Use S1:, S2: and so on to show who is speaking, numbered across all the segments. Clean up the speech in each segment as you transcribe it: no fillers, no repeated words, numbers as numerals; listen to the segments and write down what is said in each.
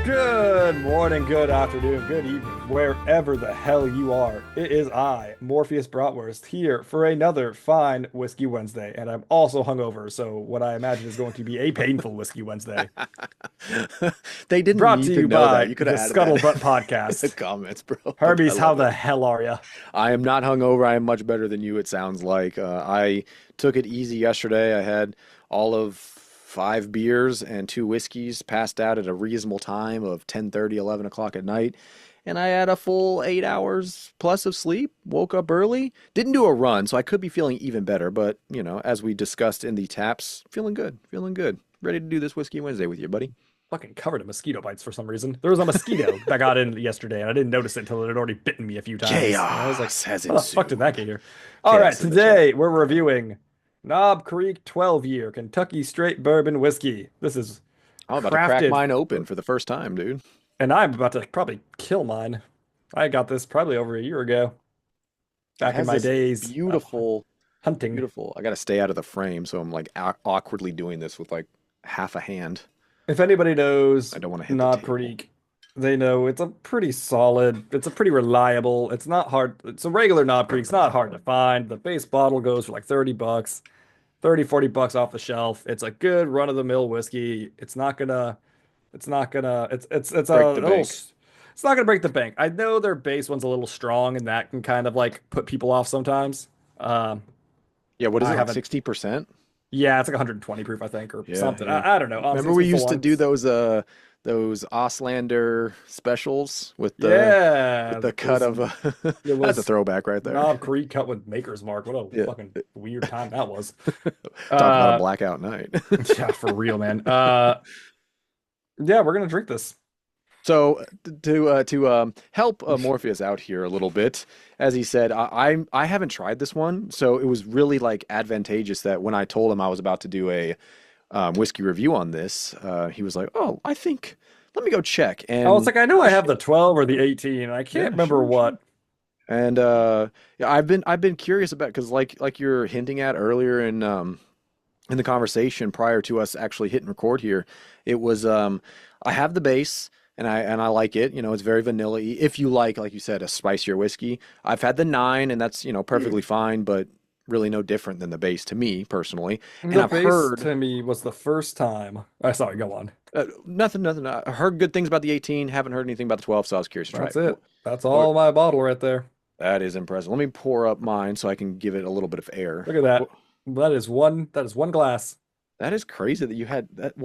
S1: Good morning, good afternoon, good evening, wherever the hell you are. It is I, Morpheus Bratwurst, here for another fine Whiskey Wednesday, and I'm also hungover, so what I imagine is going to be a painful Whiskey Wednesday.
S2: They didn't
S1: Brought to
S2: need to
S1: you
S2: know that.
S1: by
S2: You could
S1: the
S2: have added that
S1: Scuttlebutt
S2: in the
S1: Podcast.
S2: comments, bro. But I
S1: Herbies, how
S2: love
S1: the
S2: it.
S1: hell are ya?
S2: I am not hungover. I am much better than you, it sounds like. I took it easy yesterday. I had all of 5 beers and 2 whiskeys, passed out at a reasonable time of 10:30, 11 o'clock at night. And I had a full 8 hours plus of sleep, woke up early, didn't do a run, so I could be feeling even better. But, as we discussed in the taps, feeling good, feeling good. Ready to do this Whiskey Wednesday with you, buddy.
S1: Fucking covered in mosquito bites for some reason. There was a mosquito that got in yesterday, and I didn't notice it until it had already bitten me a few times. And I was like,
S2: Chaos has
S1: how the fuck did that
S2: ensued.
S1: get here? All right,
S2: Chaos in the chat.
S1: today we're reviewing Knob Creek 12-year Kentucky Straight Bourbon Whiskey. This is
S2: I'm about to crack
S1: crafted,
S2: mine open for the first time, dude.
S1: and I'm about to probably kill mine. I got this probably over a year ago,
S2: It
S1: back in
S2: has
S1: my
S2: this
S1: days of
S2: beautiful,
S1: hunting.
S2: beautiful. I got to stay out of the frame, so I'm like awkwardly doing this with like half a hand.
S1: If anybody knows
S2: I don't want to hit the
S1: Knob
S2: table.
S1: Creek, they know it's a pretty solid, it's a pretty reliable. It's not hard. It's a regular Knob Creek. It's not hard to find. The base bottle goes for like 30 bucks, 30, 40 bucks off the shelf. It's a good run-of-the-mill whiskey. It's a
S2: Break the
S1: little,
S2: bank.
S1: it's not gonna break the bank. I know their base one's a little strong and that can kind of like put people off sometimes. Um,
S2: Yeah, what is
S1: I
S2: it, like
S1: haven't,
S2: 60%?
S1: yeah, it's like 120 proof, I think, or
S2: Yeah,
S1: something.
S2: yeah.
S1: I don't know. Honestly,
S2: Remember
S1: it's
S2: we
S1: been so
S2: used to
S1: long.
S2: do those Auslander specials with
S1: Yeah,
S2: the cut
S1: those
S2: of
S1: it
S2: that's a
S1: was
S2: throwback right there.
S1: Knob Creek cut with Maker's Mark. What a
S2: Yeah.
S1: fucking weird time that was.
S2: Talk about a
S1: Uh,
S2: blackout night.
S1: yeah, for real, man. Yeah, we're gonna drink this.
S2: So to help Morpheus out here a little bit, as he said, I haven't tried this one, so it was really like advantageous that when I told him I was about to do a whiskey review on this, he was like, "Oh, I think let me go check."
S1: I was
S2: And
S1: like, I know
S2: sure
S1: I have the
S2: shit,
S1: 12 or the 18, and I can't
S2: yeah,
S1: remember
S2: sure, sure.
S1: what.
S2: And yeah, I've been curious about because like you're hinting at earlier in the conversation prior to us actually hitting record here, it was I have the base and I like it. It's very vanilla-y. If you like you said, a spicier whiskey. I've had the 9 and that's, perfectly fine, but really no different than the base to me personally. And
S1: The
S2: I've
S1: base
S2: heard
S1: to me was the first time. Sorry, go on.
S2: nothing. I heard good things about the 18, haven't heard anything about the 12, so I was curious to try
S1: That's
S2: it.
S1: it. That's
S2: What
S1: all my bottle right there.
S2: that is impressive. Let me pour up mine so I can give it a little bit of air.
S1: Look at that. That is one glass.
S2: That is crazy that you had that.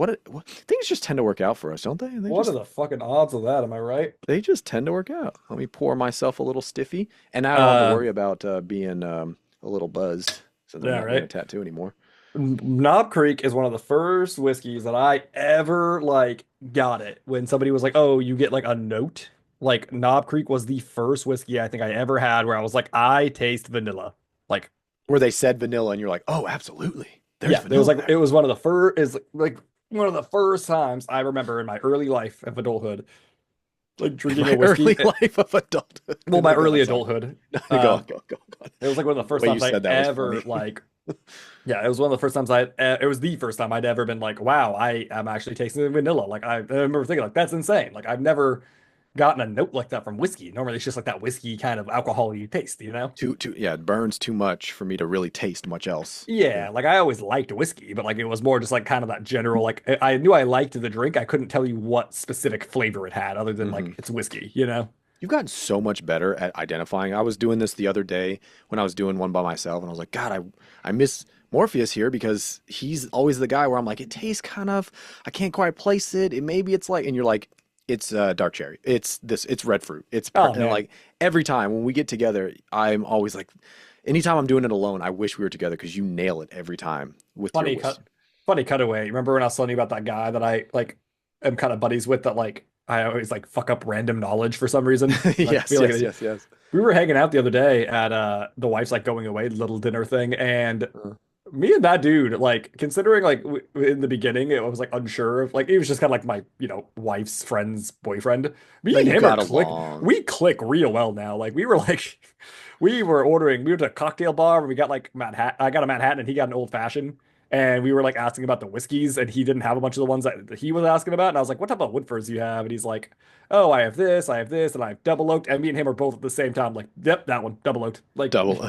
S2: Things just tend to work out for us, don't they? They
S1: What are
S2: just
S1: the fucking odds of that? Am I right?
S2: they just tend to work out. Let me pour myself a little stiffy, and now I don't have to
S1: Uh,
S2: worry about being a little buzzed since I'm
S1: yeah,
S2: not getting a
S1: right.
S2: tattoo anymore.
S1: Knob Creek is one of the first whiskeys that I ever like got it when somebody was like, "Oh, you get like a note." Like Knob Creek was the first whiskey I think I ever had where I was like, "I taste vanilla." Like,
S2: Where they said vanilla, and you're like, oh, absolutely, there's
S1: yeah,
S2: vanilla
S1: it
S2: there.
S1: was one of the first is like one of the first times I remember in my early life of adulthood, like
S2: In
S1: drinking
S2: my
S1: a whiskey.
S2: early life of adulthood,
S1: Well, my
S2: go
S1: early
S2: on, sorry,
S1: adulthood.
S2: go on,
S1: Um,
S2: go on.
S1: it was like one of the
S2: The
S1: first
S2: way you
S1: times I
S2: said that was
S1: ever
S2: funny.
S1: like yeah, it was one of the first times it was the first time I'd ever been like, wow, I am actually tasting vanilla. Like I remember thinking like that's insane. Like I've never gotten a note like that from whiskey. Normally it's just like that whiskey kind of alcohol you taste, you know?
S2: Yeah, it burns too much for me to really taste much else. Yeah.
S1: Yeah, like I always liked whiskey, but like it was more just like kind of that general like I knew I liked the drink. I couldn't tell you what specific flavor it had other than like
S2: Hmm.
S1: it's whiskey, you know?
S2: You've gotten so much better at identifying. I was doing this the other day when I was doing one by myself, and I was like, God, I miss Morpheus here because he's always the guy where I'm like, it tastes kind of, I can't quite place it. Maybe it's like, and you're like, it's dark cherry. It's red fruit.
S1: Oh
S2: and
S1: man.
S2: like every time when we get together, I'm always like, anytime I'm doing it alone, I wish we were together because you nail it every time with your
S1: Funny
S2: whiskey.
S1: cut funny cutaway. Remember when I was telling you about that guy that I like am kind of buddies with that like I always like fuck up random knowledge for some reason. I
S2: Yes,
S1: feel like
S2: yes, yes, yes.
S1: we were hanging out the other day at the wife's like going away little dinner thing, and
S2: Uh,
S1: me and that dude, like considering like in the beginning, it was like unsure of like he was just kind of like my wife's friend's boyfriend. Me
S2: but
S1: and
S2: you
S1: him are
S2: got
S1: click.
S2: along.
S1: We click real well now. Like we were like, we were ordering. We were at a cocktail bar. And we got like Manhattan. I got a Manhattan, and he got an old fashioned. and we were like asking about the whiskeys, and he didn't have a bunch of the ones that he was asking about. And I was like, "What type of Woodfords do you have?" And he's like, "Oh, I have this, and I have double oaked." And me and him are both at the same time like, "Yep, that one, double oaked." Like,
S2: Double.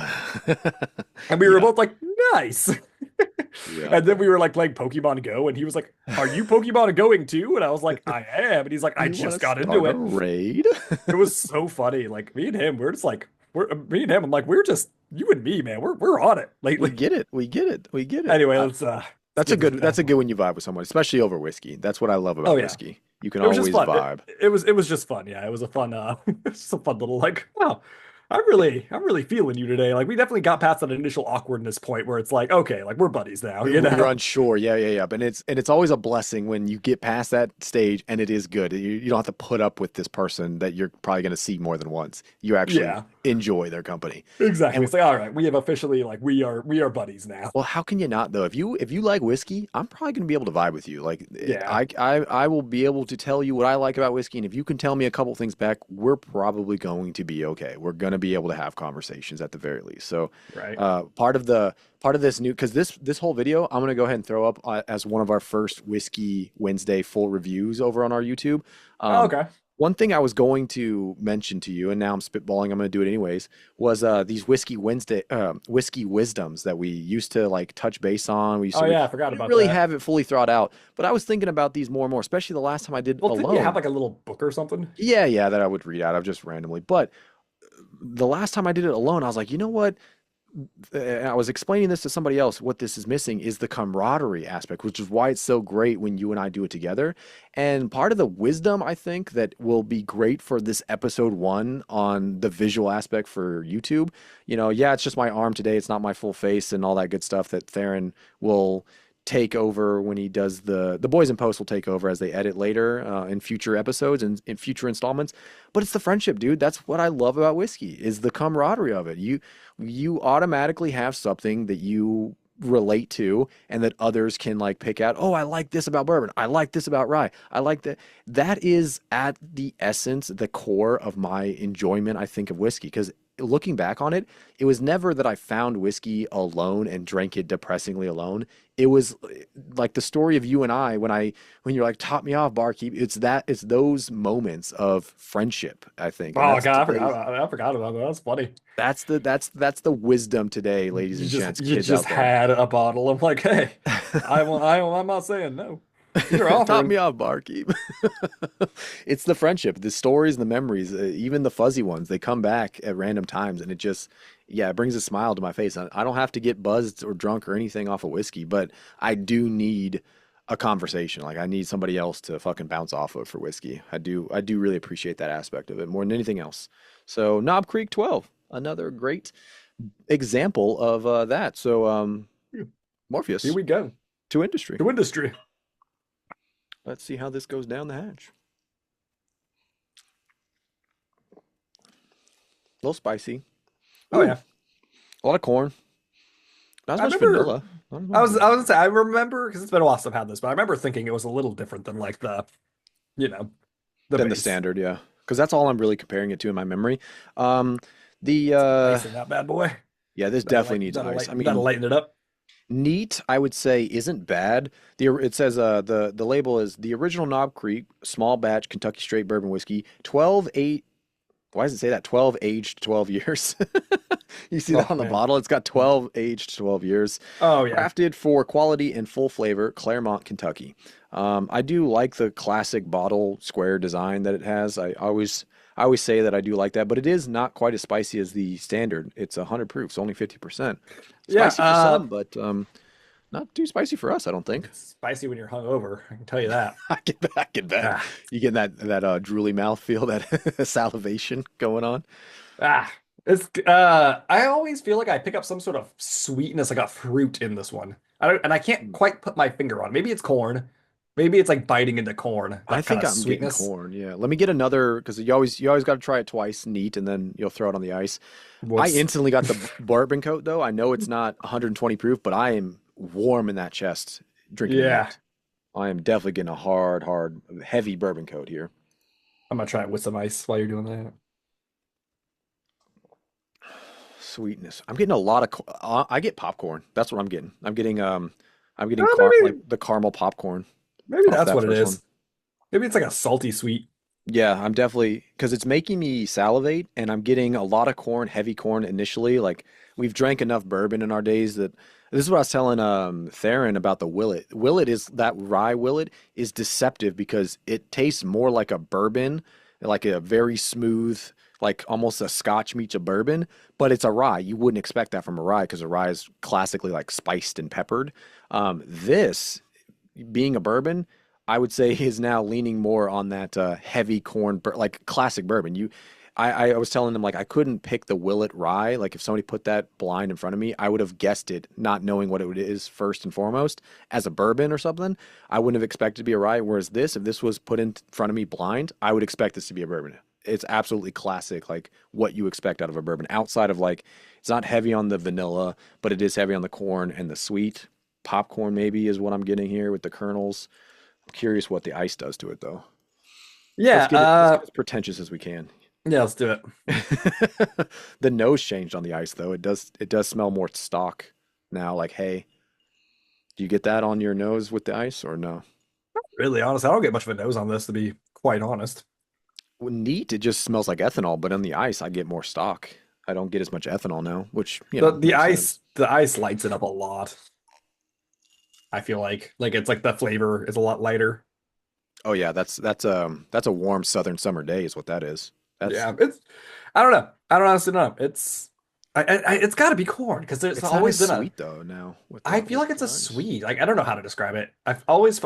S1: and we were
S2: Yeah.
S1: both like, "Nice."
S2: Yeah.
S1: And then we were like playing Pokemon Go, and he was like, "Are you Pokemon Going too?" And I was like, "I am." And he's like, "I
S2: You want
S1: just
S2: to
S1: got into
S2: start a
S1: it."
S2: raid?
S1: It was so funny. Like me and him, we're just like we're me and him. I'm like, we're just you and me, man. We're on it
S2: We
S1: lately.
S2: get it. We get it. We get it.
S1: Anyway, let's
S2: That's a
S1: get this
S2: good
S1: bad
S2: that's a
S1: boy.
S2: good when you vibe with someone, especially over whiskey. That's what I love
S1: Oh
S2: about
S1: yeah,
S2: whiskey. You can
S1: it was just
S2: always
S1: fun.
S2: vibe.
S1: It was just fun. Yeah, it was a fun just a fun little like oh. I'm really feeling you today. Like we definitely got past that initial awkwardness point where it's like, okay, like we're buddies now,
S2: We
S1: you
S2: we were
S1: know?
S2: unsure. Yeah, yeah, yeah. But it's always a blessing when you get past that stage and it is good. You don't have to put up with this person that you're probably going to see more than once. You actually
S1: Yeah,
S2: enjoy their company.
S1: exactly.
S2: And
S1: It's like, all right, we have officially like we are buddies now.
S2: well, how can you not though? If you like whiskey, I'm probably gonna be able to vibe with you. Like
S1: Yeah.
S2: I will be able to tell you what I like about whiskey, and if you can tell me a couple things back, we're probably going to be okay. We're gonna be able to have conversations at the very least. So,
S1: Right.
S2: part of this new because this whole video I'm gonna go ahead and throw up as one of our first Whiskey Wednesday full reviews over on our YouTube.
S1: Oh,
S2: Um,
S1: okay.
S2: one thing I was going to mention to you, and now I'm spitballing, I'm going to do it anyways, was these whiskey wisdoms that we used to like touch base on. We used
S1: Oh
S2: to
S1: yeah, I forgot
S2: we didn't
S1: about
S2: really
S1: that.
S2: have it fully thought out, but I was thinking about these more and more, especially the last time I did
S1: Well, didn't you have
S2: alone.
S1: like a little book or something?
S2: Yeah, yeah, that I would read out of just randomly. But the last time I did it alone, I was like, you know what? And I was explaining this to somebody else. What this is missing is the camaraderie aspect, which is why it's so great when you and I do it together. And part of the wisdom I think that will be great for this episode one on the visual aspect for YouTube. Yeah, it's just my arm today. It's not my full face and all that good stuff that Theron will take over when he does the boys in post will take over as they edit later in future episodes and in future installments. But it's the friendship, dude. That's what I love about whiskey is the camaraderie of it. You automatically have something that you relate to and that others can like pick out. Oh, I like this about bourbon. I like this about rye. I like that. That is at the essence, the core of my enjoyment, I think, of whiskey. Because looking back on it, it was never that I found whiskey alone and drank it depressingly alone. It was like the story of you and I when you're like, top me off, barkeep. It's those moments of friendship, I think. And
S1: Oh
S2: that's
S1: God,
S2: today's
S1: I forgot about that. That's funny.
S2: that's the wisdom today, ladies and gents,
S1: You
S2: kids
S1: just
S2: out there.
S1: had a bottle. I'm like, hey, I'm not saying no. You're
S2: Top
S1: offering.
S2: me off, barkeep. It's the friendship, the stories, and the memories, even the fuzzy ones. They come back at random times, and yeah, it brings a smile to my face. I don't have to get buzzed or drunk or anything off of whiskey, but I do need a conversation. Like I need somebody else to fucking bounce off of for whiskey. I do really appreciate that aspect of it more than anything else. So Knob Creek 12, another great example of that. So
S1: Here
S2: Morpheus
S1: we go.
S2: to industry.
S1: To industry.
S2: Let's see how this goes down the hatch. A little spicy.
S1: Oh
S2: Ooh,
S1: yeah.
S2: a lot of corn. Not as
S1: I
S2: much
S1: remember.
S2: vanilla. Not as much
S1: I
S2: vanilla.
S1: was gonna say I remember because it's been a while since I've had this, but I remember thinking it was a little different than like you know, the
S2: Than the
S1: base.
S2: standard, yeah. Because that's all I'm really comparing it to in my memory. Um, the
S1: Some ice in that bad boy.
S2: yeah, this definitely needs ice. I
S1: That'll
S2: mean,
S1: lighten it up.
S2: neat, I would say, isn't bad. It says the label is the original Knob Creek small batch Kentucky straight bourbon whiskey, 12 8. Why does it say that? 12 aged 12 years. You see that
S1: Oh
S2: on the
S1: man.
S2: bottle? It's got 12 aged 12 years.
S1: Oh yeah.
S2: Crafted for quality and full flavor, Claremont, Kentucky. I do like the classic bottle square design that it has. I always say that I do like that, but it is not quite as spicy as the standard. It's 100 proof, so only 50%.
S1: Yeah.
S2: Spicy for some, but not too spicy for us, I don't think.
S1: It's spicy when you're hungover. I can tell you that.
S2: I can bet.
S1: Ah.
S2: You get that drooly mouth feel, that salivation going on.
S1: Ah. It's I always feel like I pick up some sort of sweetness, like a fruit in this one. I can't quite put my finger on it. Maybe it's corn. Maybe it's like biting into corn,
S2: I
S1: that kind
S2: think
S1: of
S2: I'm getting
S1: sweetness.
S2: corn. Yeah. Let me get another because you always got to try it twice neat and then you'll throw it on the ice. I
S1: Whoops.
S2: instantly got the bourbon coat though. I know it's not 120 proof, but I am warm in that chest drinking it
S1: Yeah.
S2: neat. I am definitely getting a hard, heavy bourbon coat here.
S1: I'm gonna try it with some ice while you're doing that.
S2: Sweetness. I'm getting a lot of I get popcorn. That's what I'm getting. I'm getting I'm getting like
S1: Maybe
S2: the caramel popcorn off
S1: that's
S2: that
S1: what it
S2: first one.
S1: is. Maybe it's like a salty sweet.
S2: Yeah, I'm definitely because it's making me salivate, and I'm getting a lot of corn, heavy corn initially. Like we've drank enough bourbon in our days that this is what I was telling Theron about the Willet. Willet is that rye Willet is deceptive because it tastes more like a bourbon, like a very smooth, like almost a Scotch meets a bourbon, but it's a rye. You wouldn't expect that from a rye because a rye is classically like spiced and peppered. This being a bourbon, I would say is now leaning more on that heavy corn, like classic bourbon. I was telling them like I couldn't pick the Willet Rye. Like if somebody put that blind in front of me, I would have guessed it, not knowing what it is first and foremost as a bourbon or something. I wouldn't have expected to be a rye. Whereas this, if this was put in front of me blind, I would expect this to be a bourbon. It's absolutely classic, like what you expect out of a bourbon. Outside of like, it's not heavy on the vanilla, but it is heavy on the corn and the sweet. Popcorn maybe is what I'm getting here with the kernels. I'm curious what the ice does to it though.
S1: Yeah,
S2: Let's get as pretentious as we can.
S1: yeah, let's do it.
S2: The nose changed on the ice though. It does smell more stock now, like hay. Do you get that on your nose with the ice or no?
S1: Really honest, I don't get much of a nose on this, to be quite honest.
S2: Well, neat, it just smells like ethanol, but on the ice I get more stock. I don't get as much ethanol now, which,
S1: The
S2: makes sense.
S1: ice lights it up a lot. I feel like it's like the flavor is a lot lighter.
S2: Oh yeah, that's a warm southern summer day is what that is. That's
S1: Yeah, it's I don't know. I don't honestly know. It's got to be corn because there's
S2: it's not
S1: always
S2: as
S1: been a.
S2: sweet though now with
S1: I
S2: the
S1: feel like it's a
S2: ice.
S1: sweet. Like I don't know how to describe it. I've always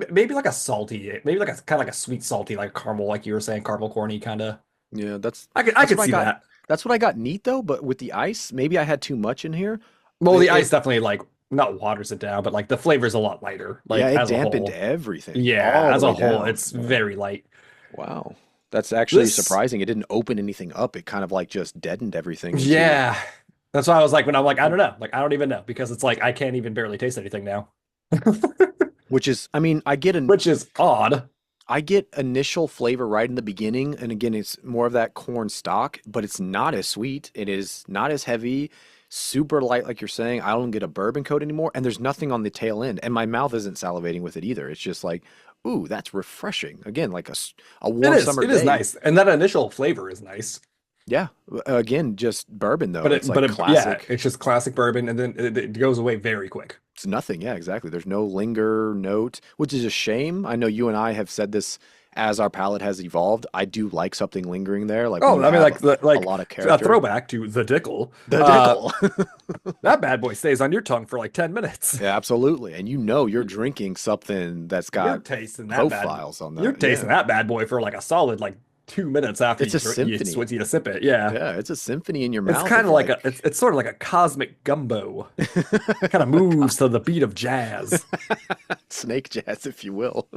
S1: maybe like a salty, maybe like a kind of like a sweet salty, like caramel, like you were saying, caramel corny kind of.
S2: Yeah, that's
S1: I
S2: that's
S1: could
S2: what I
S1: see
S2: got.
S1: that.
S2: That's what I got neat though, but with the ice, maybe I had too much in here.
S1: Well, the ice
S2: It
S1: definitely like not waters it down, but like the flavor's a lot lighter,
S2: Yeah,
S1: like
S2: it
S1: as a
S2: dampened
S1: whole.
S2: everything
S1: Yeah,
S2: all the
S1: as a
S2: way
S1: whole,
S2: down.
S1: it's very light.
S2: Wow. That's actually
S1: This,
S2: surprising. It didn't open anything up. It kind of like just deadened everything into,
S1: yeah, that's why I was like when I'm like I don't know, like I don't even know because it's like I can't even barely taste anything now,
S2: which is, I mean,
S1: which is odd.
S2: I get initial flavor right in the beginning, and again, it's more of that corn stock, but it's not as sweet. It is not as heavy, super light, like you're saying. I don't get a bourbon coat anymore, and there's nothing on the tail end, and my mouth isn't salivating with it either. It's just like, ooh, that's refreshing. Again, like a
S1: It
S2: warm
S1: is.
S2: summer
S1: It is
S2: day.
S1: nice, and that initial flavor is nice.
S2: Yeah. Again, just bourbon though.
S1: But
S2: It's like
S1: yeah,
S2: classic.
S1: it's just classic bourbon, and then it goes away very quick.
S2: It's nothing. Yeah, exactly. There's no linger note, which is a shame. I know you and I have said this as our palate has evolved. I do like something lingering there, like when
S1: Oh,
S2: you
S1: I mean,
S2: have
S1: like the
S2: a
S1: like
S2: lot of
S1: a
S2: character.
S1: throwback to the Dickel.
S2: The Dickel.
S1: That bad boy stays on your tongue for like 10 minutes.
S2: Yeah, absolutely. And you're drinking something that's
S1: You're
S2: got
S1: tasting that bad.
S2: profiles on
S1: You're
S2: that.
S1: tasting
S2: Yeah.
S1: that bad boy for like a solid like 2 minutes after
S2: It's a
S1: you
S2: symphony.
S1: switch you to sip it. Yeah,
S2: Yeah, it's a symphony in your
S1: it's
S2: mouth
S1: kind
S2: of
S1: of like
S2: like
S1: it's sort of like a cosmic gumbo. Kind of moves to the beat of jazz.
S2: snake jazz, if you will.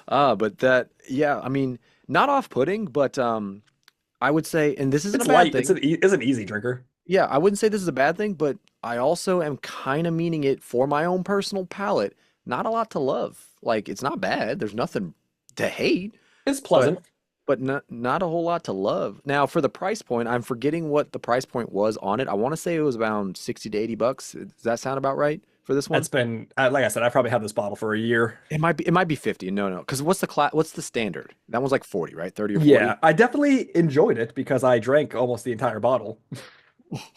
S2: But that, yeah, I mean, not off-putting, but I would say, and this isn't a
S1: It's
S2: bad
S1: light.
S2: thing.
S1: It's an easy drinker.
S2: Yeah, I wouldn't say this is a bad thing, but I also am kind of meaning it for my own personal palate. Not a lot to love. Like it's not bad. There's nothing to hate,
S1: It's
S2: but
S1: pleasant.
S2: not a whole lot to love. Now, for the price point, I'm forgetting what the price point was on it. I want to say it was around 60 to 80 bucks. Does that sound about right for this one?
S1: It's been like I said, I probably had this bottle for a year.
S2: It might be 50. No, no. Because what's the standard? That one's like 40, right? 30 or 40?
S1: Yeah, I definitely enjoyed it because I drank almost the entire bottle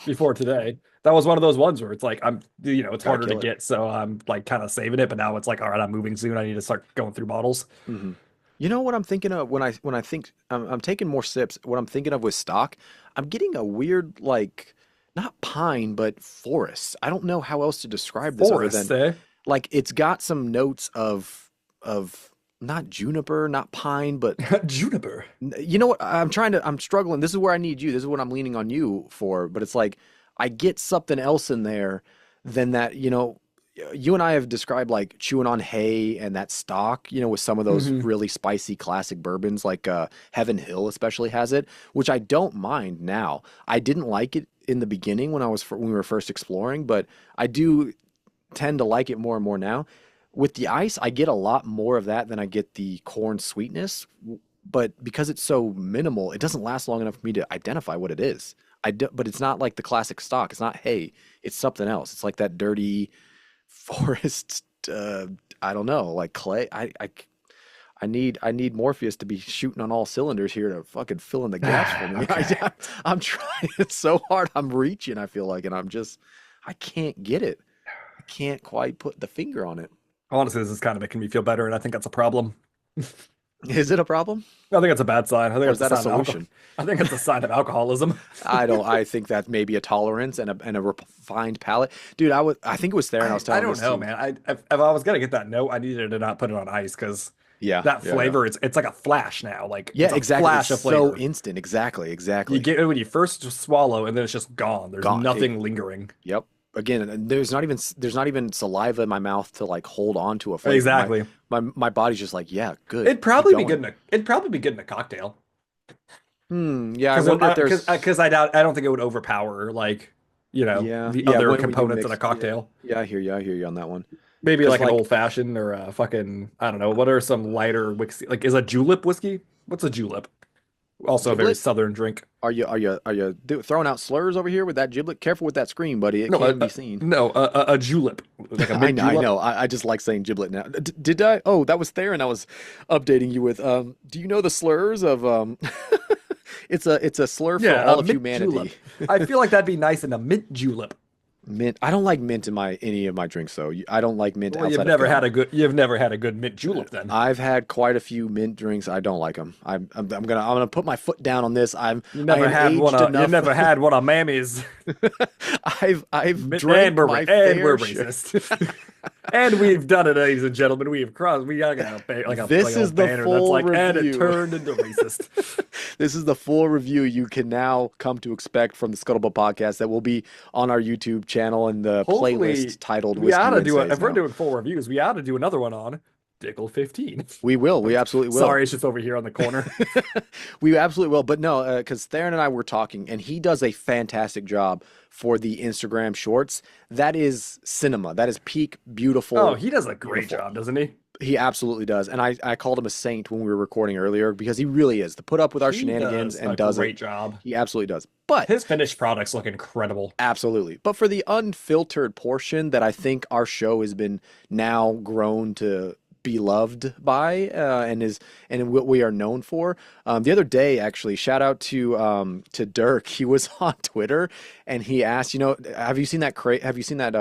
S1: before today. That was one of those ones where it's like it's
S2: Gotta
S1: harder to
S2: kill it.
S1: get, so I'm like kind of saving it. But now it's like, all right, I'm moving soon. I need to start going through bottles.
S2: Hmm. You know what I'm thinking of when I think I'm taking more sips. What I'm thinking of with stock, I'm getting a weird like not pine but forest. I don't know how else to describe this other
S1: Forest,
S2: than
S1: eh?
S2: like it's got some notes of not juniper, not pine, but
S1: Juniper.
S2: you know what? I'm struggling. This is where I need you. This is what I'm leaning on you for. But it's like I get something else in there than that. You and I have described like chewing on hay and that stock, with some of those
S1: Hmm.
S2: really spicy classic bourbons, like Heaven Hill especially has it, which I don't mind now. I didn't like it in the beginning when we were first exploring, but I do tend to like it more and more now. With the ice, I get a lot more of that than I get the corn sweetness, but because it's so minimal, it doesn't last long enough for me to identify what it is. But it's not like the classic stock. It's not hay. It's something else. It's like that dirty. Forest, I don't know, like Clay. I need Morpheus to be shooting on all cylinders here to fucking fill in the gaps for me.
S1: Okay.
S2: I'm trying it so hard. I'm reaching, I feel like, and I can't get it. I can't quite put the finger on it.
S1: Honestly, this is kind of making me feel better, and I think that's a problem.
S2: Is it a problem?
S1: I think it's a bad sign. I think
S2: Or is
S1: it's a
S2: that a
S1: sign of alcohol.
S2: solution?
S1: I think it's a sign of alcoholism.
S2: I don't. I think that may be a tolerance and a refined palate, dude. I think it was there, and I was
S1: I
S2: telling
S1: don't
S2: this
S1: know,
S2: to.
S1: man. If I was gonna get that note, I needed to not put it on ice because
S2: Yeah,
S1: that
S2: yeah, yeah.
S1: flavor, it's like a flash now. Like
S2: Yeah,
S1: it's a
S2: exactly. It's
S1: flash of
S2: so
S1: flavor.
S2: instant. Exactly,
S1: You
S2: exactly.
S1: get it when you first swallow, and then it's just gone. There's
S2: Gone.
S1: nothing lingering.
S2: Yep. Again, and there's not even saliva in my mouth to like hold on to a flavor.
S1: Exactly.
S2: My body's just like, yeah, good. Keep going.
S1: It'd probably be good in a cocktail.
S2: Yeah, I
S1: Because
S2: wonder if there's.
S1: I don't think it would overpower like
S2: Yeah,
S1: the
S2: yeah.
S1: other
S2: When you
S1: components in
S2: mix,
S1: a cocktail.
S2: yeah, I hear you on that one.
S1: Maybe
S2: Because
S1: like an
S2: like
S1: old fashioned or a fucking I don't know. What are some lighter whiskey? Like is a julep whiskey? What's a julep? Also a very
S2: giblet,
S1: southern drink.
S2: are you throwing out slurs over here with that giblet? Careful with that screen, buddy. It
S1: No,
S2: can be seen.
S1: a julep, like a
S2: I
S1: mint
S2: know, I
S1: julep.
S2: know. I just like saying giblet now. Did I? Oh, that was Theron. I was updating you with. Do you know the slurs of it's a slur for
S1: Yeah,
S2: all
S1: a
S2: of
S1: mint
S2: humanity.
S1: julep. I feel like that'd be nice in a mint julep.
S2: Mint. I don't like mint in my any of my drinks though. I don't like mint
S1: Well,
S2: outside of gum.
S1: you've never had a good mint julep then.
S2: I've had quite a few mint drinks. I don't like them. I'm gonna put my foot down on this. I am aged
S1: You
S2: enough.
S1: never had one of Mammy's.
S2: I've
S1: And
S2: drank my
S1: we're
S2: fair share.
S1: racist. And we've done it, ladies and gentlemen. We have crossed. We got
S2: This
S1: like
S2: is
S1: a
S2: the
S1: banner that's
S2: full
S1: like, and it
S2: review.
S1: turned into racist.
S2: This is the full review you can now come to expect from the Scuttlebutt podcast that will be on our YouTube channel and the
S1: Hopefully,
S2: playlist titled
S1: we
S2: Whiskey
S1: ought to do it.
S2: Wednesdays
S1: If we're
S2: now.
S1: doing full reviews, we ought to do another one on Dickel 15.
S2: We will. We absolutely will.
S1: Sorry, it's just over here on the corner.
S2: We absolutely will. But no, because Theron and I were talking, and he does a fantastic job for the Instagram shorts. That is cinema. That is peak beautiful.
S1: Oh, he does a great
S2: beautiful.
S1: job, doesn't he?
S2: He absolutely does. And I called him a saint when we were recording earlier because he really is. To put up with our
S1: He
S2: shenanigans
S1: does
S2: and
S1: a
S2: does
S1: great
S2: it.
S1: job.
S2: He absolutely does. But
S1: His finished products look incredible.
S2: absolutely. But for the unfiltered portion that I think our show has been now grown to be loved by and what we are known for. The other day, actually, shout out to Dirk. He was on Twitter and he asked, have you seen that have you seen that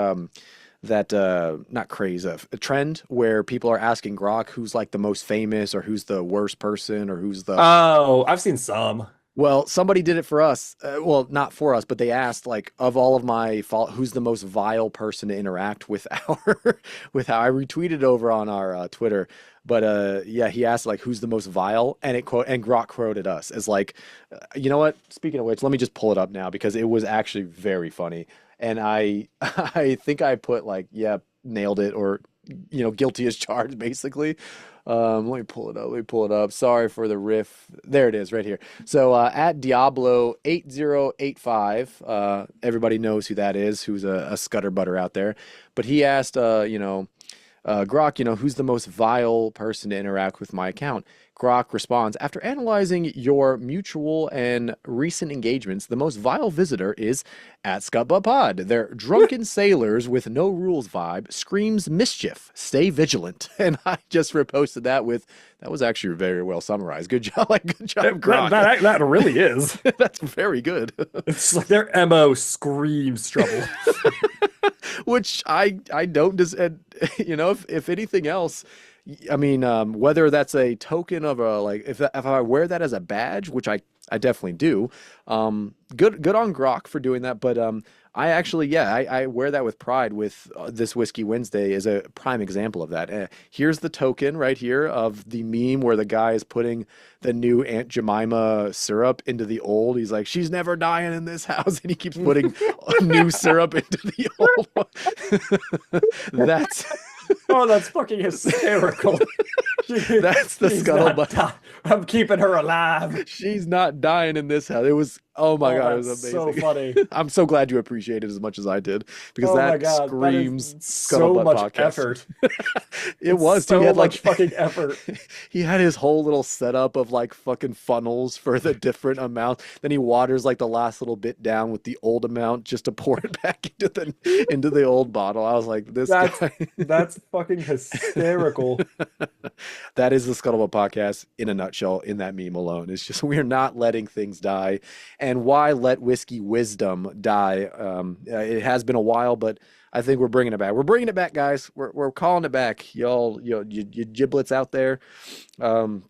S2: not craze a trend where people are asking Grok who's like the most famous or who's the worst person or who's the
S1: Oh, I've seen some.
S2: well, somebody did it for us. Well, not for us, but they asked like of all of my who's the most vile person to interact with our with how I retweeted over on our Twitter. But yeah, he asked like who's the most vile, and Grok quoted us as like, you know what? Speaking of which, let me just pull it up now because it was actually very funny, and I I think I put like yeah nailed it or guilty as charged basically. Let me pull it up. Let me pull it up. Sorry for the riff. There it is, right here. So at Diablo 8085, everybody knows who that is. Who's a scutter butter out there. But he asked, Grok, who's the most vile person to interact with my account? Grok responds, after analyzing your mutual and recent engagements, the most vile visitor is at Scuttbutt Pod. Their drunken sailors with no rules vibe screams mischief. Stay vigilant. And I just reposted that with, that was actually very well summarized. Good job. Good job, Grok.
S1: That really is.
S2: That's very good.
S1: It's like their MO screams trouble.
S2: Which I don't if anything else, I mean, whether that's a token of a like if I wear that as a badge, which I definitely do, good on Grok for doing that. But I actually I wear that with pride. With this Whiskey Wednesday is a prime example of that. Here's the token right here of the meme where the guy is putting the new Aunt Jemima syrup into the old. He's like, she's never dying in this house, and he keeps putting new syrup into the old one. That's.
S1: Oh, that's fucking hysterical.
S2: That's the
S1: She's not
S2: scuttlebutt.
S1: I'm keeping her alive.
S2: She's not dying in this house. It was Oh my
S1: Oh,
S2: God, it was
S1: that's so
S2: amazing.
S1: funny.
S2: I'm so glad you appreciate it as much as I did because
S1: Oh my
S2: that
S1: God, that is
S2: screams
S1: so
S2: Scuttlebutt
S1: much
S2: podcast.
S1: effort.
S2: It
S1: It's
S2: was too. He
S1: so
S2: had
S1: much
S2: like
S1: fucking effort.
S2: he had his whole little setup of like fucking funnels for the different amounts. Then he waters like the last little bit down with the old amount just to pour it back into the old bottle. I was like, this
S1: That's
S2: guy.
S1: that's fucking hysterical.
S2: That is the Scuttlebutt podcast in a nutshell, in that meme alone. It's just we're not letting things die. And why let whiskey wisdom die? It has been a while, but I think we're bringing it back. We're bringing it back, guys. We're calling it back, y'all. You giblets out there. Um,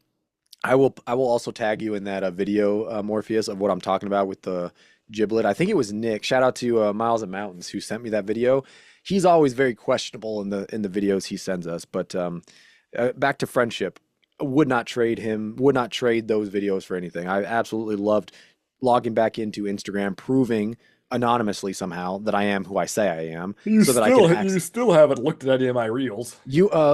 S2: I will also tag you in that video, Morpheus, of what I'm talking about with the giblet. I think it was Nick. Shout out to Miles and Mountains who sent me that video. He's always very questionable in the videos he sends us, but back to friendship. Would not trade him. Would not trade those videos for anything. I absolutely loved logging back into Instagram, proving anonymously somehow that I am who I say I am, so that I can
S1: You
S2: access.
S1: still haven't looked at any of my reels.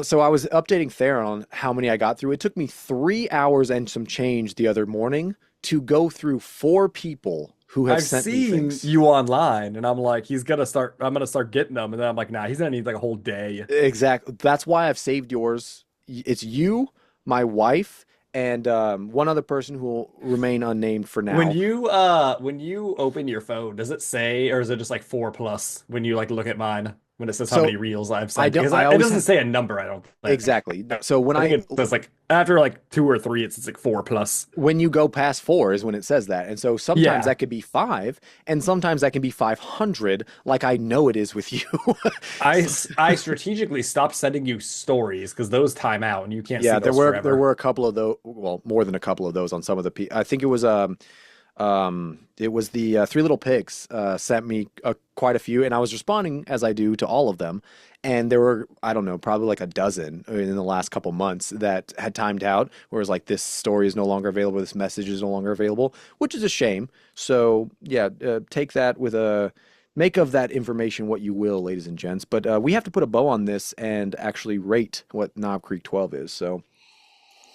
S2: So I was updating Theron on how many I got through. It took me 3 hours and some change the other morning to go through four people who have
S1: I've
S2: sent me
S1: seen
S2: things.
S1: you online, and I'm like, I'm gonna start getting them, and then I'm like, nah, he's gonna need like a whole day.
S2: Exactly. That's why I've saved yours. It's you, my wife, and one other person who will remain unnamed for now.
S1: When you open your phone, does it say, or is it just like 4 plus when you like look at mine when it says how many
S2: So
S1: reels I've
S2: I
S1: sent?
S2: don't.
S1: Because
S2: I
S1: it
S2: always
S1: doesn't
S2: have
S1: say a number, I don't think.
S2: exactly. So when
S1: I think
S2: I
S1: it says like after like two or three, it's like 4 plus.
S2: when you go past four is when it says that. And so sometimes
S1: Yeah.
S2: that could be five, and sometimes that can be 500, like I know it is with you.
S1: I strategically stopped sending you stories because those time out and you can't see
S2: Yeah,
S1: those
S2: there
S1: forever.
S2: were a couple of those, well, more than a couple of those on some of the I think it was the Three Little Pigs sent me quite a few, and I was responding as I do to all of them. And there were, I don't know, probably like a dozen in the last couple months that had timed out, where it's like this story is no longer available, this message is no longer available, which is a shame. So yeah, take that with a make of that information what you will, ladies and gents. But we have to put a bow on this and actually rate what Knob Creek 12 is. So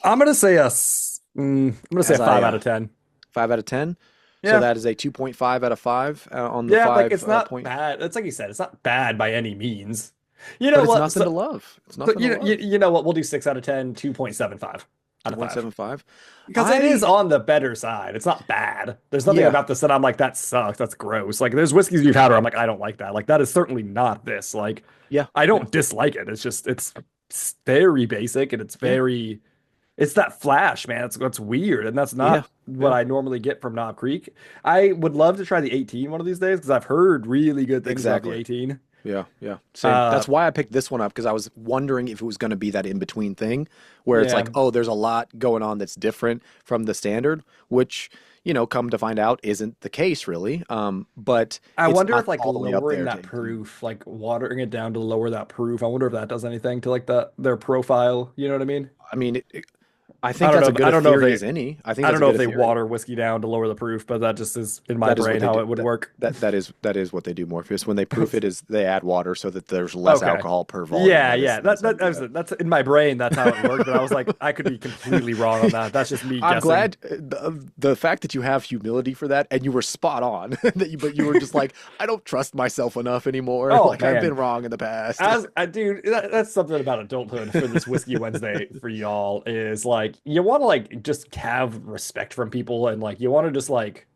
S1: I'm gonna say
S2: as
S1: a
S2: I
S1: 5 out of 10.
S2: 5 out of 10. So
S1: Yeah.
S2: that is a 2.5 out of 5 on the
S1: Yeah, like
S2: five
S1: it's not
S2: point,
S1: bad. It's like you said, it's not bad by any means. You
S2: but
S1: know
S2: it's
S1: what?
S2: nothing to
S1: So,
S2: love. It's
S1: so
S2: nothing to love.
S1: you know what? We'll do 6 out of 10, 2.75 out of 5.
S2: 2.75.
S1: Because it is
S2: I,
S1: on the better side. It's not bad. There's nothing
S2: yeah,
S1: about this that I'm like, that sucks. That's gross. Like there's whiskeys you've had where I'm like, I don't like that. Like that is certainly not this. Like
S2: yeah,
S1: I
S2: yeah,
S1: don't dislike it. It's just it's very basic and
S2: yeah,
S1: it's that flash, man. It's weird. And that's
S2: yeah,
S1: not what
S2: yeah.
S1: I normally get from Knob Creek. I would love to try the 18 one of these days because I've heard really good things about the
S2: Exactly.
S1: 18.
S2: Yeah, yeah. Same.
S1: Uh
S2: That's why I picked this one up because I was wondering if it was going to be that in between thing where it's like,
S1: yeah.
S2: oh, there's a lot going on that's different from the standard, which, come to find out isn't the case really. But
S1: I
S2: it's
S1: wonder
S2: not
S1: if like
S2: all the way up
S1: lowering
S2: there to
S1: that
S2: 18.
S1: proof, like watering it down to lower that proof, I wonder if that does anything to like their profile. You know what I mean?
S2: I mean, I think that's a good
S1: I
S2: a
S1: don't know if
S2: theory
S1: they
S2: as any. I think
S1: I
S2: that's
S1: don't
S2: a
S1: know
S2: good
S1: if
S2: a
S1: they
S2: theory.
S1: water whiskey down to lower the proof, but that just is in my
S2: That is what
S1: brain
S2: they
S1: how
S2: do.
S1: it would work.
S2: That is what they do, Morpheus. When they proof it, is they add water so that there's less
S1: Okay.
S2: alcohol per volume.
S1: Yeah, yeah.
S2: That's how they
S1: That
S2: do
S1: was,
S2: that.
S1: that's in my brain. That's how it worked. But I was like, I could be completely wrong on that. That's just me
S2: I'm
S1: guessing.
S2: glad the fact that you have humility for that and you were spot on. But you were just like, I don't trust myself enough anymore.
S1: Oh
S2: Like I've
S1: man,
S2: been wrong in the past.
S1: as I dude, that's something about adulthood for this Whiskey Wednesday for y'all is like you want to like just have respect from people and like you want to just like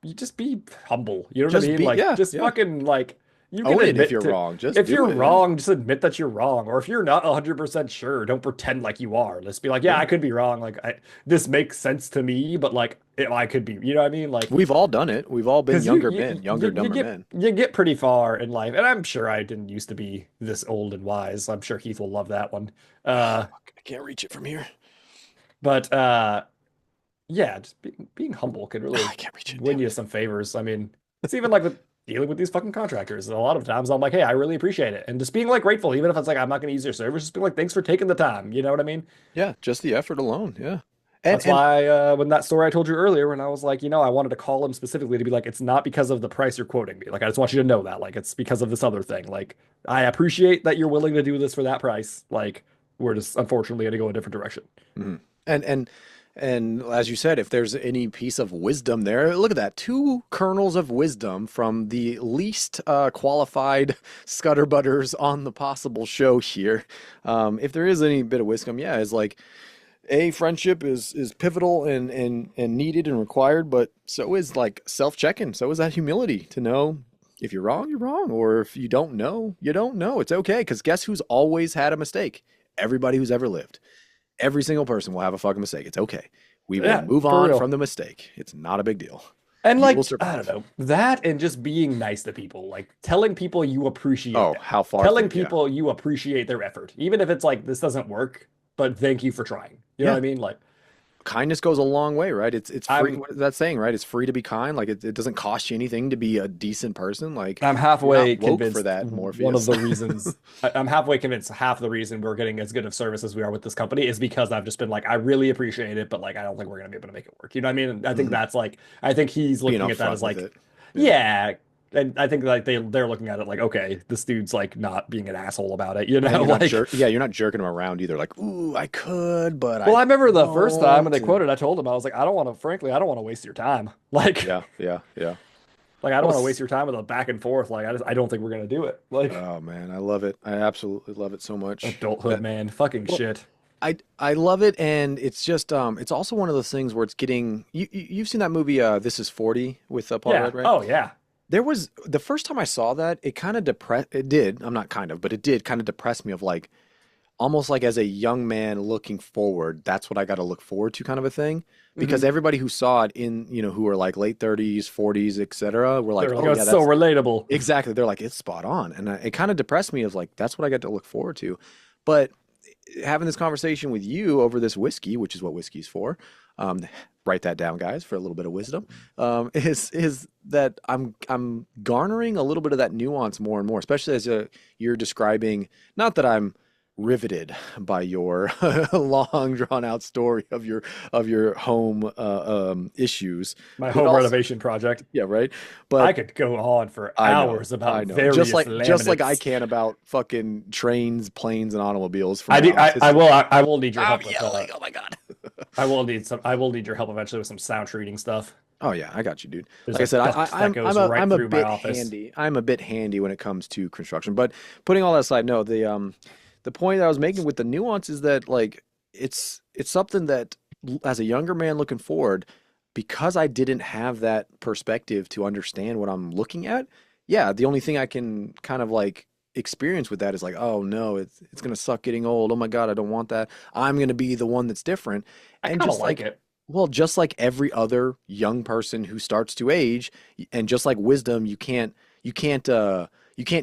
S1: you just be humble. You know what I
S2: Just
S1: mean?
S2: be,
S1: Like
S2: yeah,
S1: just
S2: yeah.
S1: fucking like you can
S2: Own it if
S1: admit
S2: you're
S1: to
S2: wrong. Just
S1: if
S2: do
S1: you're
S2: it. Yeah,
S1: wrong, just admit that you're wrong. Or if you're not 100% sure, don't pretend like you are. Let's be like, yeah,
S2: yeah.
S1: I could be wrong. Like this makes sense to me, but like I could be. You know what I mean? Like
S2: We've all done it. We've all been
S1: because
S2: younger men, younger, dumber men.
S1: you get pretty far in life, and I'm sure I didn't used to be this old and wise. I'm sure Heath will love that one. Uh,
S2: Fuck, I can't reach it from here.
S1: but yeah, just being humble could really
S2: I can't reach it.
S1: win
S2: Damn
S1: you
S2: it.
S1: some favors. I mean, it's even like with dealing with these fucking contractors. And a lot of times I'm like, hey, I really appreciate it, and just being like grateful, even if it's like I'm not going to use your service, just being like, thanks for taking the time. You know what I mean?
S2: Yeah, just the effort alone. Yeah. And
S1: That's why when that story I told you earlier, when I was like, I wanted to call him specifically to be like, it's not because of the price you're quoting me. Like, I just want you to know that. Like, it's because of this other thing. Like, I appreciate that you're willing to do this for that price. Like, we're just unfortunately going to go a different direction.
S2: mhm. And And as you said, if there's any piece of wisdom there, look at that. Two kernels of wisdom from the least qualified scutterbutters on the possible show here. If there is any bit of wisdom, yeah, is like a friendship is pivotal and needed and required, but so is like self-checking. So is that humility to know if you're wrong, you're wrong, or if you don't know, you don't know. It's okay, because guess who's always had a mistake? Everybody who's ever lived. Every single person will have a fucking mistake. It's okay. We will
S1: Yeah,
S2: move
S1: for
S2: on
S1: real.
S2: from the mistake. It's not a big deal.
S3: And
S2: You will
S3: like, I don't
S2: survive.
S3: know, that and just being nice to people, like telling people you appreciate
S2: Oh,
S3: them,
S2: how far
S3: telling
S2: things, yeah.
S3: people you appreciate their effort, even if it's like this doesn't work, but thank you for trying. You know what
S2: Yeah.
S3: I mean? Like,
S2: Kindness goes a long way, right? It's free.
S3: I'm
S2: What is that saying, right? It's free to be kind. Like it doesn't cost you anything to be a decent person. Like
S3: I'm
S2: you're not
S3: halfway
S2: woke for
S3: convinced
S2: that,
S3: one of
S2: Morpheus.
S3: the reasons I'm halfway convinced half the reason we're getting as good of service as we are with this company is because I've just been like, I really appreciate it, but like I don't think we're gonna be able to make it work. You know what I mean? And I think
S2: Mhm.
S3: that's like I think he's
S2: Being
S3: looking at that
S2: upfront
S3: as
S2: with
S3: like,
S2: it. Yeah.
S3: yeah. And I think like they're looking at it like, okay, this dude's like not being an asshole about it, you
S2: And
S3: know?
S2: you're not
S3: Like,
S2: yeah, you're not jerking them around either. Like, ooh, I could, but
S3: well,
S2: I
S3: I remember the first time when they
S2: won't. And
S3: quoted, I told him I was like, I don't want to, frankly, I don't want to waste your time. Like,
S2: yeah, yeah, yeah.
S3: like I don't
S2: Well,
S3: want to waste your time with a back and forth. Like, I don't think we're gonna do it. Like,
S2: oh man, I love it. I absolutely love it so much.
S3: adulthood,
S2: That
S3: man, fucking
S2: well,
S3: shit.
S2: I love it, and it's just it's also one of those things where it's getting you've seen that movie This Is 40 with Paul
S3: Yeah.
S2: Rudd, right?
S3: Oh yeah.
S2: There was the first time I saw that, it kind of depressed it did. I'm not kind of, but it did kind of depress me of like almost like as a young man looking forward, that's what I got to look forward to kind of a thing. Because
S3: Hmm.
S2: everybody who saw it in, who were like late 30s, 40s, etc., were like,
S3: They're like,
S2: "Oh
S3: oh,
S2: yeah,
S3: it's so
S2: that's
S3: relatable.
S2: exactly." They're like, "It's spot on." And it kind of depressed me of like that's what I got to look forward to. But having this conversation with you over this whiskey, which is what whiskey's for, um, write that down, guys, for a little bit of wisdom. Is that I'm garnering a little bit of that nuance more and more, especially as you're describing. Not that I'm riveted by your long drawn out story of your home issues,
S3: My
S2: but
S3: home
S2: also
S3: renovation project.
S2: yeah, right.
S3: I
S2: But
S3: could go on for
S2: I
S3: hours about
S2: know. Just
S3: various
S2: like I
S3: laminates.
S2: can about fucking trains, planes, and automobiles for
S3: I
S2: my
S3: do.
S2: house. It's
S3: I will need your
S2: I'm
S3: help with.
S2: yelling. Oh my God.
S3: I will need your help eventually with some sound treating stuff.
S2: Oh yeah, I got you, dude.
S3: There's
S2: Like I
S3: a
S2: said,
S3: duct that goes right
S2: I'm a
S3: through my
S2: bit
S3: office.
S2: handy. I'm a bit handy when it comes to construction. But putting all that aside, no, the point that I was making with the nuance is that like it's something that as a younger man looking forward, because I didn't have that perspective to understand what I'm looking at, yeah, the only thing I can kind of like experience with that is like, oh no, it's gonna suck getting old. Oh my God, I don't want that. I'm gonna be the one that's different.
S3: I
S2: And
S3: kind of
S2: just
S3: like
S2: like
S3: it.
S2: well, just like every other young person who starts to age, and just like wisdom, you can't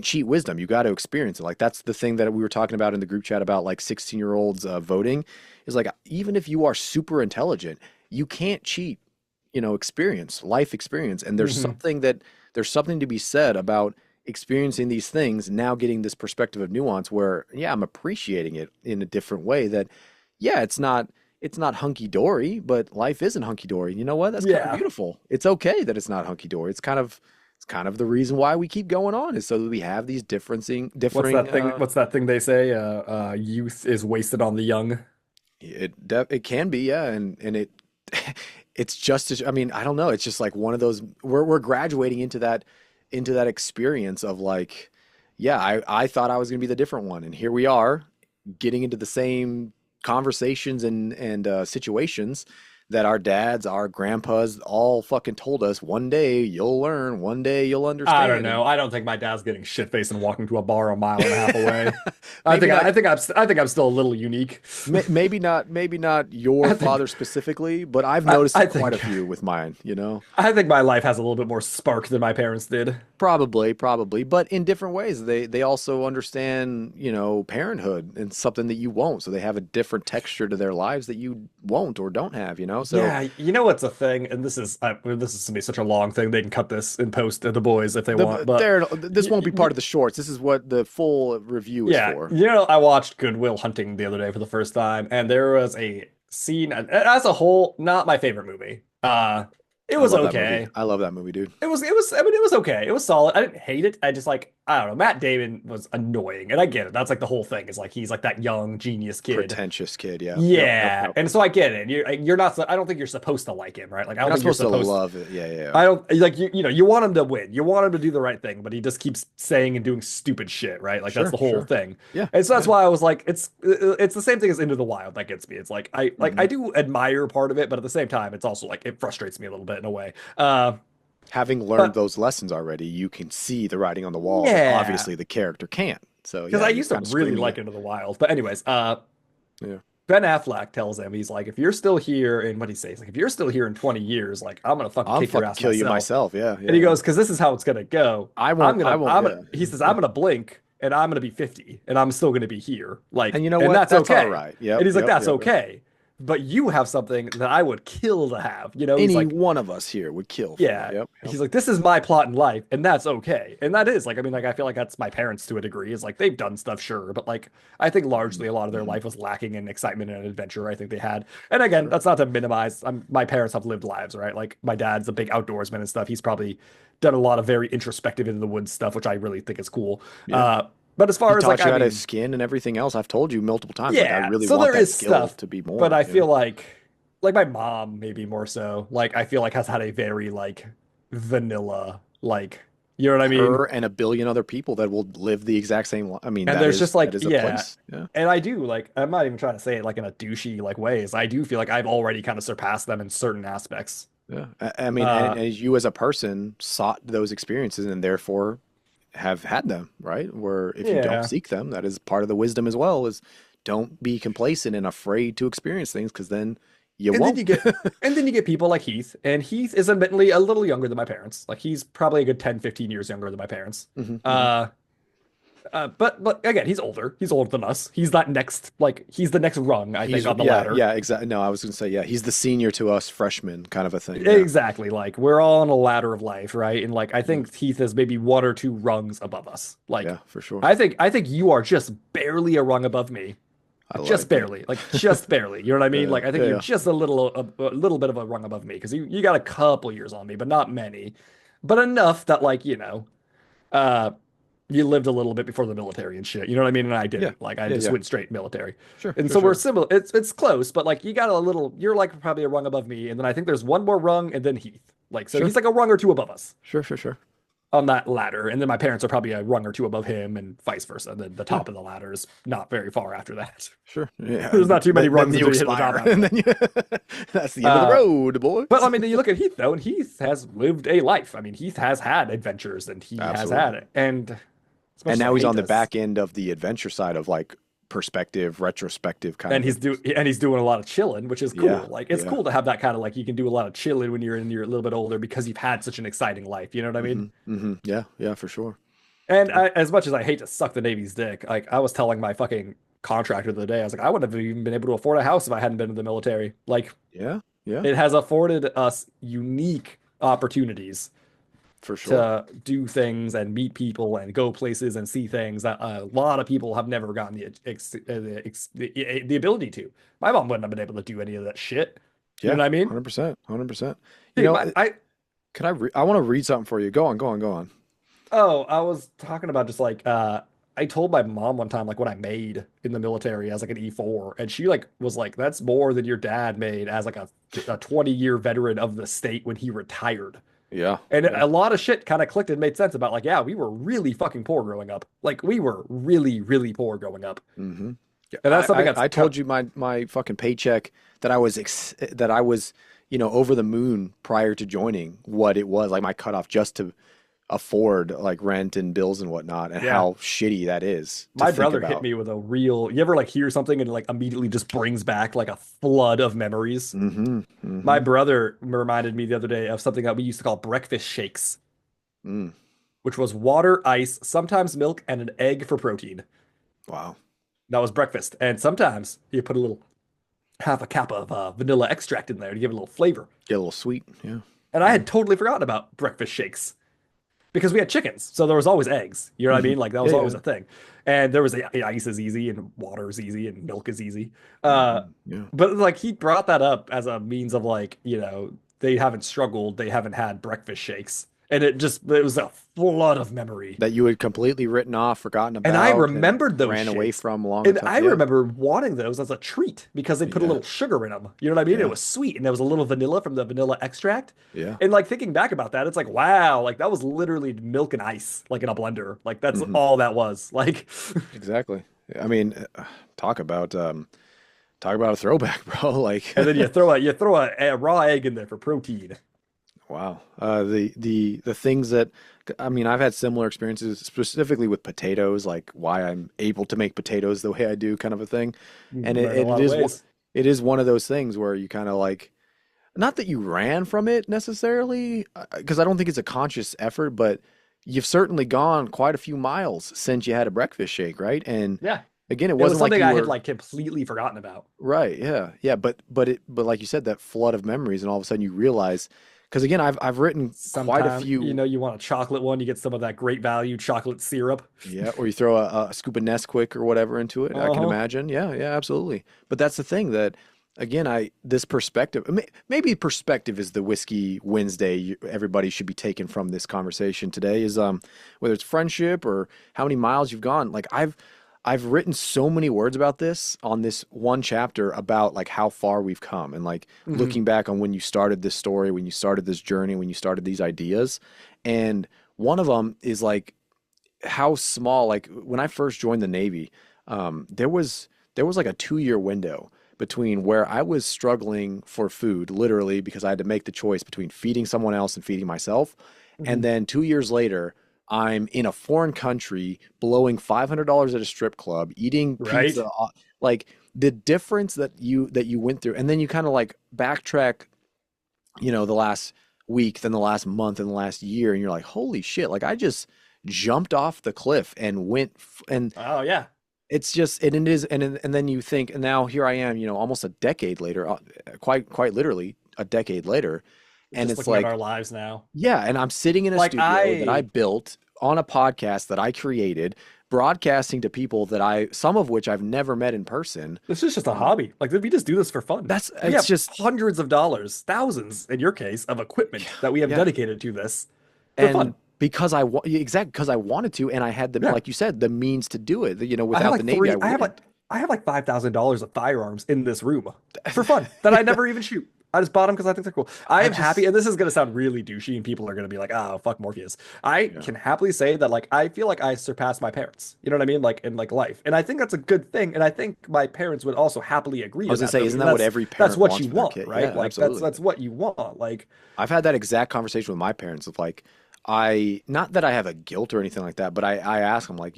S2: cheat wisdom. You got to experience it. Like that's the thing that we were talking about in the group chat about like 16-year-olds voting is like even if you are super intelligent, you can't cheat, life experience. And
S3: Hmm.
S2: there's something to be said about experiencing these things, now getting this perspective of nuance where, yeah, I'm appreciating it in a different way that, yeah, it's not hunky dory, but life isn't hunky dory. And you know what? That's kind of
S3: Yeah.
S2: beautiful. It's okay that it's not hunky dory. It's kind of the reason why we keep going on is so that we have these differing
S3: What's that thing they say? Youth is wasted on the young.
S2: it can be, yeah, and it's just as, I mean, I don't know, it's just like one of those we're graduating into that experience of like, yeah, I thought I was gonna be the different one, and here we are getting into the same conversations and situations that our dads, our grandpas all fucking told us one day you'll learn, one day you'll
S3: I don't
S2: understand, and
S3: know. I don't think my dad's getting shit faced and walking to a bar a mile and a half away.
S2: maybe not.
S3: I think I'm still a little unique.
S2: Maybe not your
S3: I think
S2: father specifically, but I've noticed
S3: I
S2: quite a
S3: think
S2: few with mine, you know?
S3: I think my life has a little bit more spark than my parents did.
S2: Probably, but in different ways. They also understand, parenthood and something that you won't. So they have a different texture to their lives that you won't or don't have, you know? So
S3: Yeah, you know what's a thing, and this is gonna be such a long thing. They can cut this and post to the boys if they want, but
S2: this
S3: y
S2: won't be
S3: y
S2: part of the shorts. This is what the full review is
S3: yeah,
S2: for.
S3: I watched Good Will Hunting the other day for the first time, and there was a scene as a whole, not my favorite movie. It
S2: I
S3: was
S2: love that movie.
S3: okay.
S2: I love that movie, dude.
S3: I mean, it was okay. It was solid. I didn't hate it. I just like I don't know. Matt Damon was annoying, and I get it. That's like the whole thing is like he's like that young genius kid.
S2: Pretentious kid. Yeah. Yep. Yep.
S3: Yeah,
S2: Yep.
S3: and so I get it. You're not. I don't think you're supposed to like him, right? Like I
S2: You're
S3: don't
S2: not
S3: think you're
S2: supposed to
S3: supposed.
S2: love it. Yeah. Yeah. Yeah.
S3: I don't like you want him to win. You want him to do the right thing, but he just keeps saying and doing stupid shit, right? Like that's
S2: Sure.
S3: the whole
S2: Sure.
S3: thing.
S2: Yeah.
S3: And so that's
S2: Yeah.
S3: why I was like, it's the same thing as Into the Wild that gets me. It's like I
S2: Mhm.
S3: do admire part of it, but at the same time, it's also like it frustrates me a little bit in a way.
S2: Having learned
S3: But
S2: those lessons already, you can see the writing on the wall that
S3: yeah,
S2: obviously the character can't. So
S3: because
S2: yeah,
S3: I
S2: you're
S3: used to
S2: kind of
S3: really
S2: screaming
S3: like
S2: it.
S3: Into the Wild. But anyways,
S2: Yeah.
S3: Ben Affleck tells him he's like, if you're still here in what he says, like if you're still here in 20 years, like I'm gonna fucking
S2: I'll
S3: kick your
S2: fucking
S3: ass
S2: kill you
S3: myself.
S2: myself. Yeah.
S3: And he
S2: Yeah.
S3: goes, because this is how it's gonna go.
S2: I won't.
S3: He
S2: Yeah.
S3: says, I'm gonna blink and I'm gonna be 50 and I'm still gonna be here. Like,
S2: And you know
S3: and
S2: what?
S3: that's
S2: That's all
S3: okay.
S2: right.
S3: And
S2: Yep.
S3: he's like,
S2: Yep.
S3: that's
S2: Yep. Yep.
S3: okay. But you have something that I would kill to have. You know, he's
S2: Any
S3: like,
S2: one of us here would kill for.
S3: yeah.
S2: Yep. Yep.
S3: He's like, this is my plot in life, and that's okay. And that is like, I mean, like, I feel like that's my parents to a degree. Is like they've done stuff, sure, but like I think largely a lot of their
S2: Mhm.
S3: life was lacking in excitement and adventure. I think they had. And again,
S2: Sure.
S3: that's not to minimize. My parents have lived lives, right? Like my dad's a big outdoorsman and stuff. He's probably done a lot of very introspective into the woods stuff, which I really think is cool.
S2: Yeah.
S3: But as
S2: He
S3: far as like,
S2: taught you
S3: I
S2: how to
S3: mean,
S2: skin and everything else. I've told you multiple times. Like I
S3: yeah,
S2: really
S3: so
S2: want
S3: there
S2: that
S3: is
S2: skill
S3: stuff,
S2: to be
S3: but
S2: more.
S3: I
S2: Yeah.
S3: feel like my mom maybe more so. Like I feel like has had a very like vanilla like you know what I mean?
S2: Her and a billion other people that will live the exact same. I mean,
S3: And there's just
S2: that
S3: like
S2: is a
S3: yeah,
S2: place. Yeah.
S3: and I do like I'm not even trying to say it like in a douchey like ways. I do feel like I've already kind of surpassed them in certain aspects.
S2: Yeah. I mean,
S3: Uh
S2: and you as a person sought those experiences and therefore have had them, right? Where if you don't
S3: yeah.
S2: seek them, that is part of the wisdom as well, is don't be complacent and afraid to experience things because then you
S3: And then
S2: won't.
S3: you get and then you get people like Heath, and Heath is admittedly a little younger than my parents. Like he's probably a good 10, 15 years younger than my parents.
S2: Hmm. Hmm.
S3: Uh but again, he's older. He's older than us. He's that next like he's the next rung, I think, on the
S2: Yeah,
S3: ladder.
S2: yeah, exactly. No, I was gonna say, yeah, he's the senior to us freshmen kind of a thing. Yeah.
S3: Exactly. Like we're all on a ladder of life, right? And like I
S2: Yeah,
S3: think Heath is maybe one or two rungs above us. Like
S2: yeah, for sure.
S3: I think you are just barely a rung above me.
S2: I
S3: Just
S2: like that.
S3: barely. Like just barely. You know what I mean?
S2: Yeah,
S3: Like I think
S2: yeah,
S3: you're
S2: yeah.
S3: just a little bit of a rung above me because you got a couple years on me, but not many. But enough that like, uh you lived a little bit before the military and shit. You know what I mean? And I
S2: Yeah,
S3: didn't. Like I
S2: yeah,
S3: just
S2: yeah.
S3: went straight military.
S2: Sure,
S3: And
S2: sure,
S3: so we're
S2: sure.
S3: similar. It's close, but like you got a little you're like probably a rung above me. And then I think there's one more rung and then Heath. Like so
S2: Sure,
S3: he's like a rung or two above us
S2: sure, sure, sure.
S3: on that ladder. And then my parents are probably a rung or two above him and vice versa. And then the
S2: Yeah,
S3: top of the ladder is not very far after that.
S2: sure. Yeah.
S3: There's not too many
S2: Then
S3: rungs
S2: you
S3: until you hit the top
S2: expire,
S3: after
S2: and
S3: that.
S2: then that's the end of the
S3: Uh,
S2: road,
S3: but I
S2: boys.
S3: mean, you look at Heath though, and Heath has lived a life. I mean, Heath has had adventures, and he has had
S2: Absolutely.
S3: it. And as much
S2: And
S3: as I
S2: now he's
S3: hate
S2: on the
S3: this,
S2: back end of the adventure side of like perspective, retrospective kind
S3: and
S2: of
S3: he's doing a lot of chilling, which is
S2: yeah,
S3: cool. Like it's
S2: yeah.
S3: cool to have that kind of like you can do a lot of chilling when you're a little bit older because you've had such an exciting life. You know what I mean?
S2: Hmm. Hmm. Yeah, yeah, for sure.
S3: And as much as I hate to suck the Navy's dick, like I was telling my fucking contractor the other day, I was like, I wouldn't have even been able to afford a house if I hadn't been in the military. Like
S2: Yeah, yeah,
S3: it has afforded us unique opportunities
S2: for sure.
S3: to do things and meet people and go places and see things that a lot of people have never gotten the ability to. My mom wouldn't have been able to do any of that shit. You know
S2: Yeah,
S3: what I mean?
S2: 100%, 100%. You
S3: Dude,
S2: know,
S3: I
S2: could I want to read something for you. Go on, go on, go on.
S3: oh, I was talking about just like I told my mom one time like what I made in the military as like an E4 and she like was like that's more than your dad made as like a 20-year veteran of the state when he retired.
S2: Yeah,
S3: And
S2: yeah.
S3: a lot of shit kind of clicked and made sense about like, yeah, we were really fucking poor growing up. Like we were really, really poor growing up.
S2: Hmm. Yeah,
S3: And that's something that's
S2: I told you my fucking paycheck that I was, over the moon prior to joining what it was, like my cutoff just to afford like rent and bills and whatnot, and
S3: yeah.
S2: how shitty that is to
S3: My
S2: think
S3: brother hit
S2: about.
S3: me with a real, you ever like hear something and it like immediately just brings back like a flood of memories?
S2: Hmm.
S3: My
S2: Hmm.
S3: brother reminded me the other day of something that we used to call breakfast shakes,
S2: Mm.
S3: which was water, ice, sometimes milk, and an egg for protein.
S2: Wow.
S3: That was breakfast. And sometimes you put a little half a cup of vanilla extract in there to give it a little flavor.
S2: Get a little sweet. Yeah.
S3: And I
S2: Yeah.
S3: had totally forgotten about breakfast shakes because we had chickens. So there was always eggs. You know what I
S2: Hmm.
S3: mean? Like that
S2: Yeah,
S3: was always
S2: yeah.
S3: a thing. And there was ice is easy and water is easy and milk is easy.
S2: Hmm. Yeah.
S3: But like he brought that up as a means of like, they haven't struggled, they haven't had breakfast shakes. and it was a flood of memory.
S2: That you had completely written off, forgotten
S3: And I
S2: about, and
S3: remembered those
S2: ran away
S3: shits.
S2: from a long
S3: And
S2: time.
S3: I
S2: Yeah,
S3: remember wanting those as a treat because they put a
S2: yeah,
S3: little sugar in them. You know what I mean? It
S2: yeah,
S3: was sweet and there was a little vanilla from the vanilla extract.
S2: yeah.
S3: And like thinking back about that, it's like, wow, like that was literally milk and ice, like in a blender. Like that's
S2: Hmm.
S3: all that was. Like,
S2: Exactly. I mean, talk about talk about a throwback, bro. Like,
S3: and then you throw a raw egg in there for protein.
S2: wow. The things that I mean, I've had similar experiences specifically with potatoes, like why I'm able to make potatoes the way I do, kind of a thing. And
S3: Learn a
S2: it
S3: lot of
S2: is
S3: ways.
S2: it is one of those things where you kind of like, not that you ran from it necessarily, because I don't think it's a conscious effort, but you've certainly gone quite a few miles since you had a breakfast shake, right? And
S3: Yeah.
S2: again, it
S3: It was
S2: wasn't like
S3: something
S2: you
S3: I had
S2: were
S3: like completely forgotten about.
S2: right, yeah, yeah, but like you said, that flood of memories, and all of a sudden you realize, because again, I've written quite a
S3: Sometime,
S2: few,
S3: you want a chocolate one, you get some of that great value chocolate syrup.
S2: yeah, or you throw a scoop of Nesquik or whatever into it. I can
S3: Uh-huh.
S2: imagine, yeah, yeah, absolutely. But that's the thing that, again, this perspective, maybe perspective is the whiskey Wednesday everybody should be taking from this conversation today is whether it's friendship or how many miles you've gone. Like I've written so many words about this on this one chapter about like how far we've come, and like
S3: Hmm.
S2: looking back on when you started this story, when you started this journey, when you started these ideas. And one of them is like how small, like when I first joined the Navy, there was like a 2 year window between where I was struggling for food, literally, because I had to make the choice between feeding someone else and feeding myself. And
S3: Hmm.
S2: then 2 years later, I'm in a foreign country, blowing $500 at a strip club, eating pizza.
S3: Right?
S2: Like the difference that you went through, and then you kind of like backtrack, the last week, then the last month, and the last year, and you're like, holy shit! Like I just jumped off the cliff and and
S3: Oh yeah.
S2: it's just, and it is, and then you think, and now here I am, almost a decade later, quite literally a decade later, and
S3: Just
S2: it's
S3: looking at
S2: like,
S3: our lives now.
S2: yeah, and I'm sitting in a
S3: Like
S2: studio that I
S3: I
S2: built on a podcast that I created, broadcasting to people some of which I've never met in person.
S3: This is just a
S2: Um,
S3: hobby. Like we just do this for fun. We
S2: it's
S3: have
S2: just,
S3: hundreds of dollars, thousands in your case, of
S2: yeah,
S3: equipment that we have
S2: yeah.
S3: dedicated to this for
S2: And
S3: fun.
S2: because exactly, because I wanted to, and I had the,
S3: Yeah.
S2: like you said, the means to do it. Without the Navy, I wouldn't.
S3: I have like $5,000 of firearms in this room for fun that I never even shoot. I just bought them because I think they're cool. I
S2: I
S3: am happy,
S2: just,
S3: and this is gonna sound really douchey, and people are gonna be like, "Oh, fuck Morpheus." I
S2: yeah.
S3: can happily say that, like, I feel like I surpassed my parents. You know what I mean? Like in like life, and I think that's a good thing. And I think my parents would also happily agree
S2: I
S3: to
S2: was gonna
S3: that,
S2: say,
S3: though,
S2: isn't
S3: because
S2: that what every
S3: that's
S2: parent
S3: what
S2: wants
S3: you
S2: for their
S3: want,
S2: kid?
S3: right?
S2: Yeah,
S3: Like that's
S2: absolutely.
S3: that's what you want. Like,
S2: I've had that exact conversation with my parents of like, not that I have a guilt or anything like that, but I ask them like,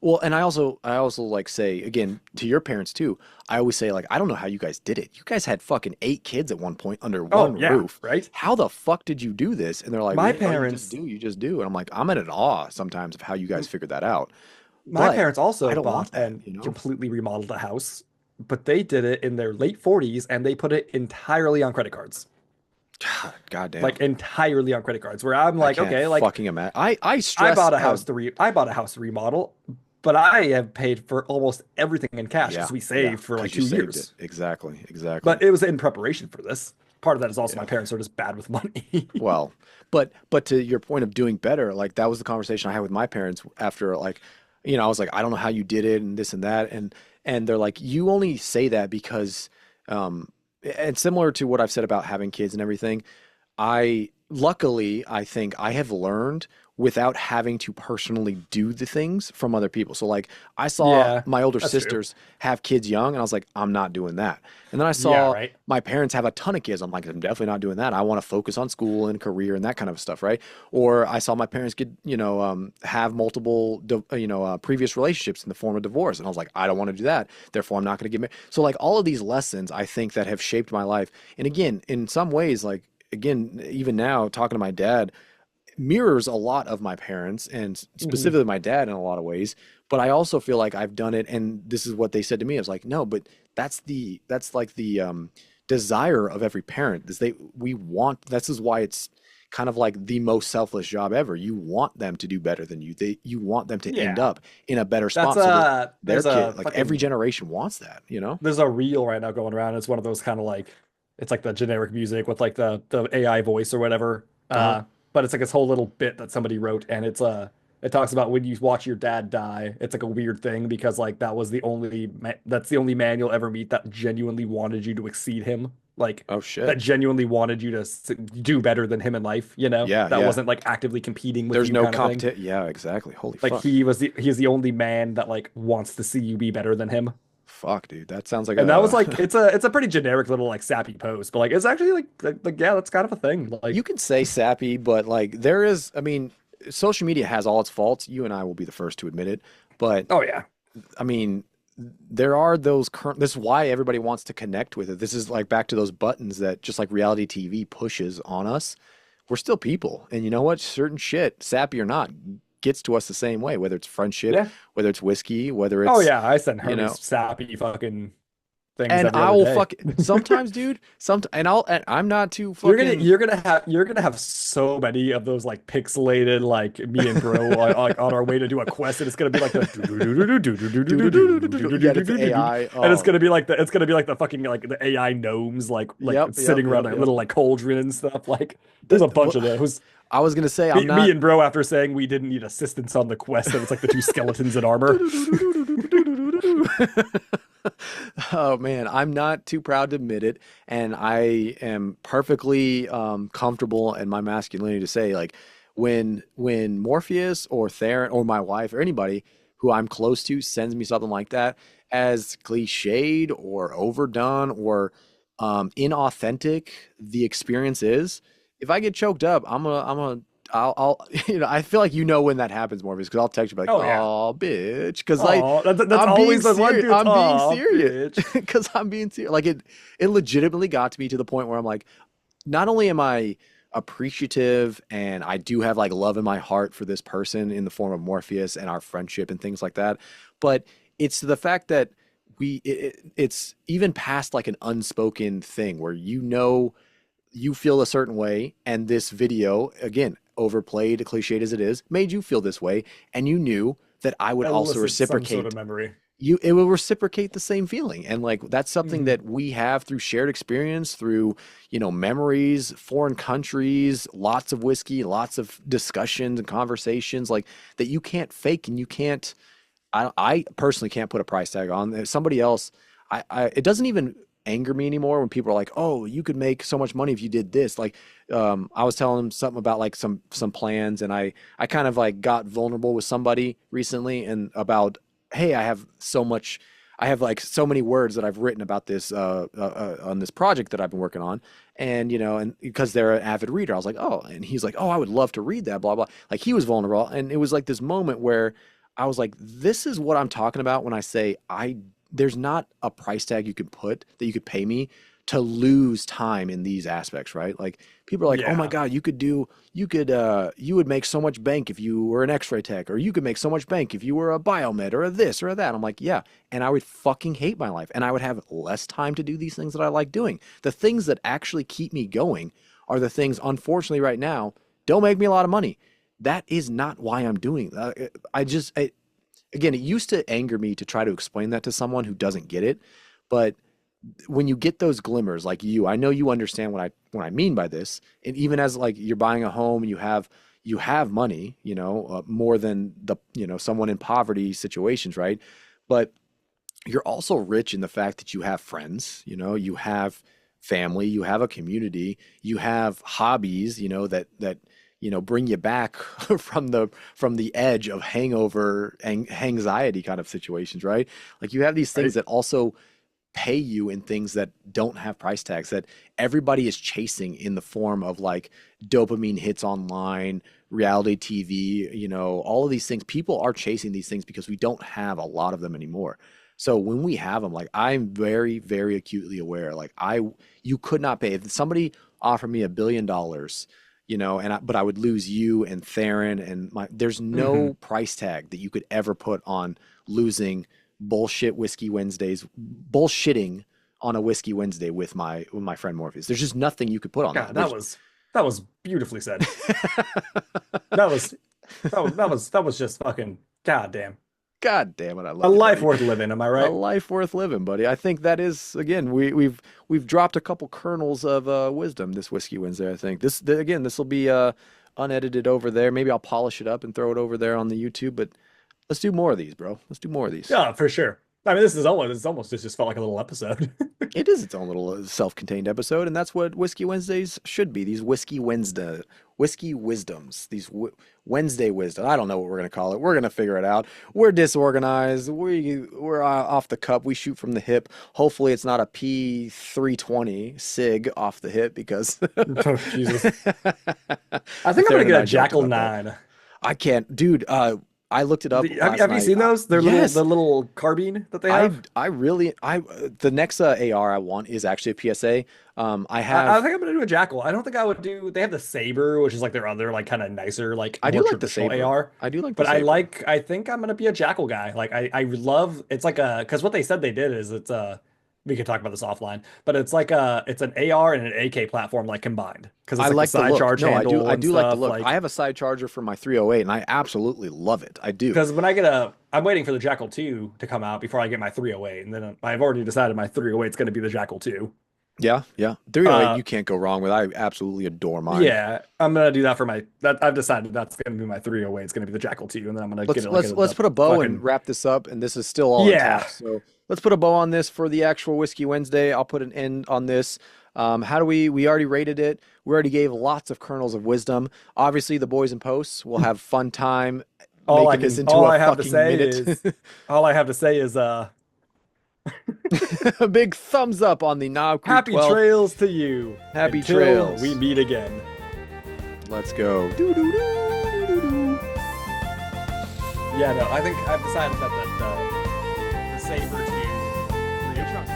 S2: well, and I also like say again to your parents too. I always say like, I don't know how you guys did it. You guys had fucking 8 kids at one point under
S3: oh
S2: one
S3: yeah,
S2: roof.
S3: right?
S2: How the fuck did you do this? And they're like,
S3: My
S2: oh,
S3: parents,
S2: you just do. And I'm like, I'm in awe sometimes of how you guys figured that out.
S3: my
S2: But
S3: parents
S2: I
S3: also
S2: don't
S3: bought
S2: want that,
S3: and completely remodeled a house, but they did it in their late 40s and they put it entirely on credit cards.
S2: God
S3: Like
S2: damn.
S3: entirely on credit cards, where I'm
S2: I
S3: like,
S2: can't
S3: okay, like
S2: fucking imagine. I stress how,
S3: I bought a house to remodel, but I have paid for almost everything in cash
S2: yeah,
S3: because we
S2: yeah,
S3: saved for like
S2: because you
S3: two
S2: saved it.
S3: years.
S2: Exactly, exactly.
S3: But it was in preparation for this. Part of that is also my
S2: Yeah.
S3: parents are just bad with money.
S2: Well, but to your point of doing better, like that was the conversation I had with my parents after like, I was like, I don't know how you did it and this and that, and they're like, you only say that because, um, and similar to what I've said about having kids and everything, I think I have learned without having to personally do the things from other people. So like I saw
S3: Yeah,
S2: my older
S3: that's true.
S2: sisters have kids young and I was like, I'm not doing that. And then I
S3: Yeah,
S2: saw
S3: right.
S2: my parents have a ton of kids. I'm like, I'm definitely not doing that. I want to focus on school and career and that kind of stuff, right? Or I saw my parents get, have multiple, previous relationships in the form of divorce, and I was like, I don't want to do that. Therefore, I'm not going to get married. So like all of these lessons, I think that have shaped my life. And again, in some ways, like again, even now talking to my dad mirrors a lot of my parents and
S3: Hmm.
S2: specifically my dad in a lot of ways. But I also feel like I've done it, and this is what they said to me. I was like, no, but that's like the desire of every parent is we want. This is why it's kind of like the most selfless job ever. You want them to do better than you. You want them to end
S3: Yeah.
S2: up in a better
S3: That's
S2: spot so that their
S3: there's
S2: kid,
S3: a
S2: like every
S3: fucking
S2: generation wants that, you know?
S3: there's a reel right now going around. It's one of those kind of like it's like the generic music with like the AI voice or whatever.
S2: Uh-huh.
S3: but it's like this whole little bit that somebody wrote, and it talks about when you watch your dad die. It's like a weird thing because like that's the only man you'll ever meet that genuinely wanted you to exceed him, like
S2: Oh
S3: that
S2: shit.
S3: genuinely wanted you to do better than him in life, you know?
S2: Yeah,
S3: That
S2: yeah.
S3: wasn't like actively competing with
S2: There's
S3: you
S2: no
S3: kind of thing.
S2: competition. Yeah, exactly. Holy
S3: Like
S2: fuck.
S3: he's the only man that like wants to see you be better than him.
S2: Fuck, dude. That sounds like
S3: And that was
S2: a
S3: like it's a pretty generic little like sappy post, but like it's actually like yeah, that's kind of a thing.
S2: you
S3: Like
S2: can say sappy, but like there is, I mean, social media has all its faults. You and I will be the first to admit it. But
S3: oh yeah.
S2: I mean, there are those current, this is why everybody wants to connect with it. This is like back to those buttons that just like reality TV pushes on us. We're still people. And you know what? Certain shit, sappy or not, gets to us the same way, whether it's friendship,
S3: Yeah.
S2: whether it's whiskey, whether
S3: Oh
S2: it's,
S3: yeah, I send
S2: you
S3: Hermes
S2: know,
S3: sappy fucking things
S2: and
S3: every
S2: I
S3: other
S2: will
S3: day.
S2: fuck sometimes, dude. And I'm not too
S3: You're gonna
S2: fucking.
S3: you're gonna have so many of those like pixelated like me and bro like on our way to do a quest, and it's gonna be like the
S2: Yeah, it's AI.
S3: and it's
S2: Oh,
S3: gonna be like the fucking like the AI gnomes like
S2: yep, yep,
S3: sitting around
S2: yep,
S3: a
S2: yep.
S3: little like cauldron and stuff. Like there's a bunch
S2: Well,
S3: of those.
S2: I was gonna say I'm
S3: Me
S2: not.
S3: and bro after saying we didn't need assistance on the quest, and it's like the two skeletons in armor.
S2: Oh man, I'm not too proud to admit it, and I am perfectly comfortable in my masculinity to say like when Morpheus or Theron or my wife or anybody who I'm close to sends me something like that, as cliched or overdone or inauthentic the experience is, if I get choked up, I'll I feel like you know when that happens, Morpheus, because I'll text you like,
S3: Oh yeah.
S2: oh bitch, because like
S3: Oh, that's
S2: I'm being
S3: always the one
S2: serious.
S3: dude.
S2: I'm being
S3: Oh,
S2: serious
S3: bitch.
S2: because I'm being serious. Like it legitimately got to me to the point where I'm like, not only am I appreciative and I do have like love in my heart for this person in the form of Morpheus and our friendship and things like that, but it's the fact that it's even past like an unspoken thing where you feel a certain way, and this video, again, overplayed, cliched as it is, made you feel this way, and you knew that I would also
S3: Elicit some sort
S2: reciprocate.
S3: of memory.
S2: It will reciprocate the same feeling, and like that's something
S3: Mhm.
S2: that we have through shared experience, through memories, foreign countries, lots of whiskey, lots of discussions and conversations, like that you can't fake and you can't. I personally can't put a price tag on. Somebody else, it doesn't even anger me anymore when people are like, "Oh, you could make so much money if you did this." Like, I was telling them something about like some plans, and I kind of like got vulnerable with somebody recently and about, hey, I have like so many words that I've written about this on this project that I've been working on, and and because they're an avid reader, I was like, oh, and he's like, oh, I would love to read that, blah blah. Like he was vulnerable, and it was like this moment where I was like, this is what I'm talking about when I say there's not a price tag you could put that you could pay me to lose time in these aspects, right? Like people are like, oh my
S3: Yeah.
S2: God, you would make so much bank if you were an x-ray tech, or you could make so much bank if you were a biomed or a this or a that. I'm like, yeah. And I would fucking hate my life, and I would have less time to do these things that I like doing. The things that actually keep me going are the things, unfortunately, right now, don't make me a lot of money. That is not why I'm doing that. Again, it used to anger me to try to explain that to someone who doesn't get it, but when you get those glimmers, like you, I know you understand what I mean by this. And even as like you're buying a home and you have money, more than the someone in poverty situations, right? But you're also rich in the fact that you have friends, you have family, you have a community, you have hobbies, that bring you back from the edge of hangover and anxiety kind of situations, right? Like you have these things
S3: Right.
S2: that also pay you in things that don't have price tags, that everybody is chasing in the form of like dopamine hits online, reality TV, all of these things. People are chasing these things because we don't have a lot of them anymore. So when we have them, like I'm very, very acutely aware, like you could not pay. If somebody offered me $1 billion, but I would lose you and Theron and there's
S3: Hmm.
S2: no price tag that you could ever put on losing bullshit whiskey Wednesdays, bullshitting on a whiskey Wednesday with my friend Morpheus. There's just nothing you could put on
S3: God,
S2: that. There's
S3: that was beautifully said. That was that was just fucking goddamn.
S2: God damn it, I
S3: A
S2: love you,
S3: life
S2: buddy.
S3: worth living, am I
S2: A
S3: right?
S2: life worth living, buddy. I think that is, again, we've dropped a couple kernels of wisdom this whiskey Wednesday. I think again, this will be unedited over there. Maybe I'll polish it up and throw it over there on the YouTube. But let's do more of these, bro. Let's do more of these.
S3: Yeah, for sure. I mean, this is almost it just felt like a little episode.
S2: It is its own little self-contained episode, and that's what Whiskey Wednesdays should be. These whiskey wisdoms, these Wednesday wisdom. I don't know what we're gonna call it. We're gonna figure it out. We're disorganized. We're off the cup. We shoot from the hip. Hopefully, it's not a P320 sig off the hip because
S3: Oh, Jesus. I think I'm gonna get a Jackal 9.
S2: I can't, dude. I looked it up.
S3: Have you seen those? They're
S2: yes.
S3: the little carbine that they have.
S2: The next AR I want is actually a PSA. I have.
S3: I think I'm gonna do a Jackal. I don't think I would do. They have the Saber, which is like their other like kind of nicer like.
S2: I do
S3: more
S2: like the
S3: traditional
S2: Saber.
S3: AR.
S2: I do like,
S3: But
S2: the Saber.
S3: I think I'm gonna be a Jackal guy. Like I love. It's like because what they said they did is it's we could talk about this offline, but it's like it's an AR and an AK platform like combined because it's
S2: I like
S3: the side
S2: look.
S3: charge
S2: No,
S3: handle.
S2: I
S3: and
S2: do like the
S3: stuff,
S2: look. I have a side charger for my 308, and I absolutely love it. I do.
S3: Because when I'm waiting for the Jackal 2 to come out before I get my 308, and then I've already decided my 308 is going to be the Jackal 2.
S2: Yeah. 308, you can't go wrong with. I absolutely adore mine.
S3: Yeah, I'm gonna do that for I've decided that's gonna be my 308. It's gonna be the Jackal 2, and then I'm gonna get it.
S2: Let's put a bow and wrap this up. And this is still all intact. So let's put a bow on this for the actual Whiskey Wednesday. I'll put an end on this. How do we already rated it? We already gave lots of kernels of wisdom. Obviously, the boys and posts will have fun time making this into a fucking minute.
S3: All I have to say is
S2: a big thumbs up on the Knob Creek
S3: happy
S2: 12.
S3: trails to you.
S2: Happy
S3: Until
S2: trails.
S3: we meet again.
S2: Let's go.
S3: Yeah, no, I think I've decided that the Saber 2 3 truck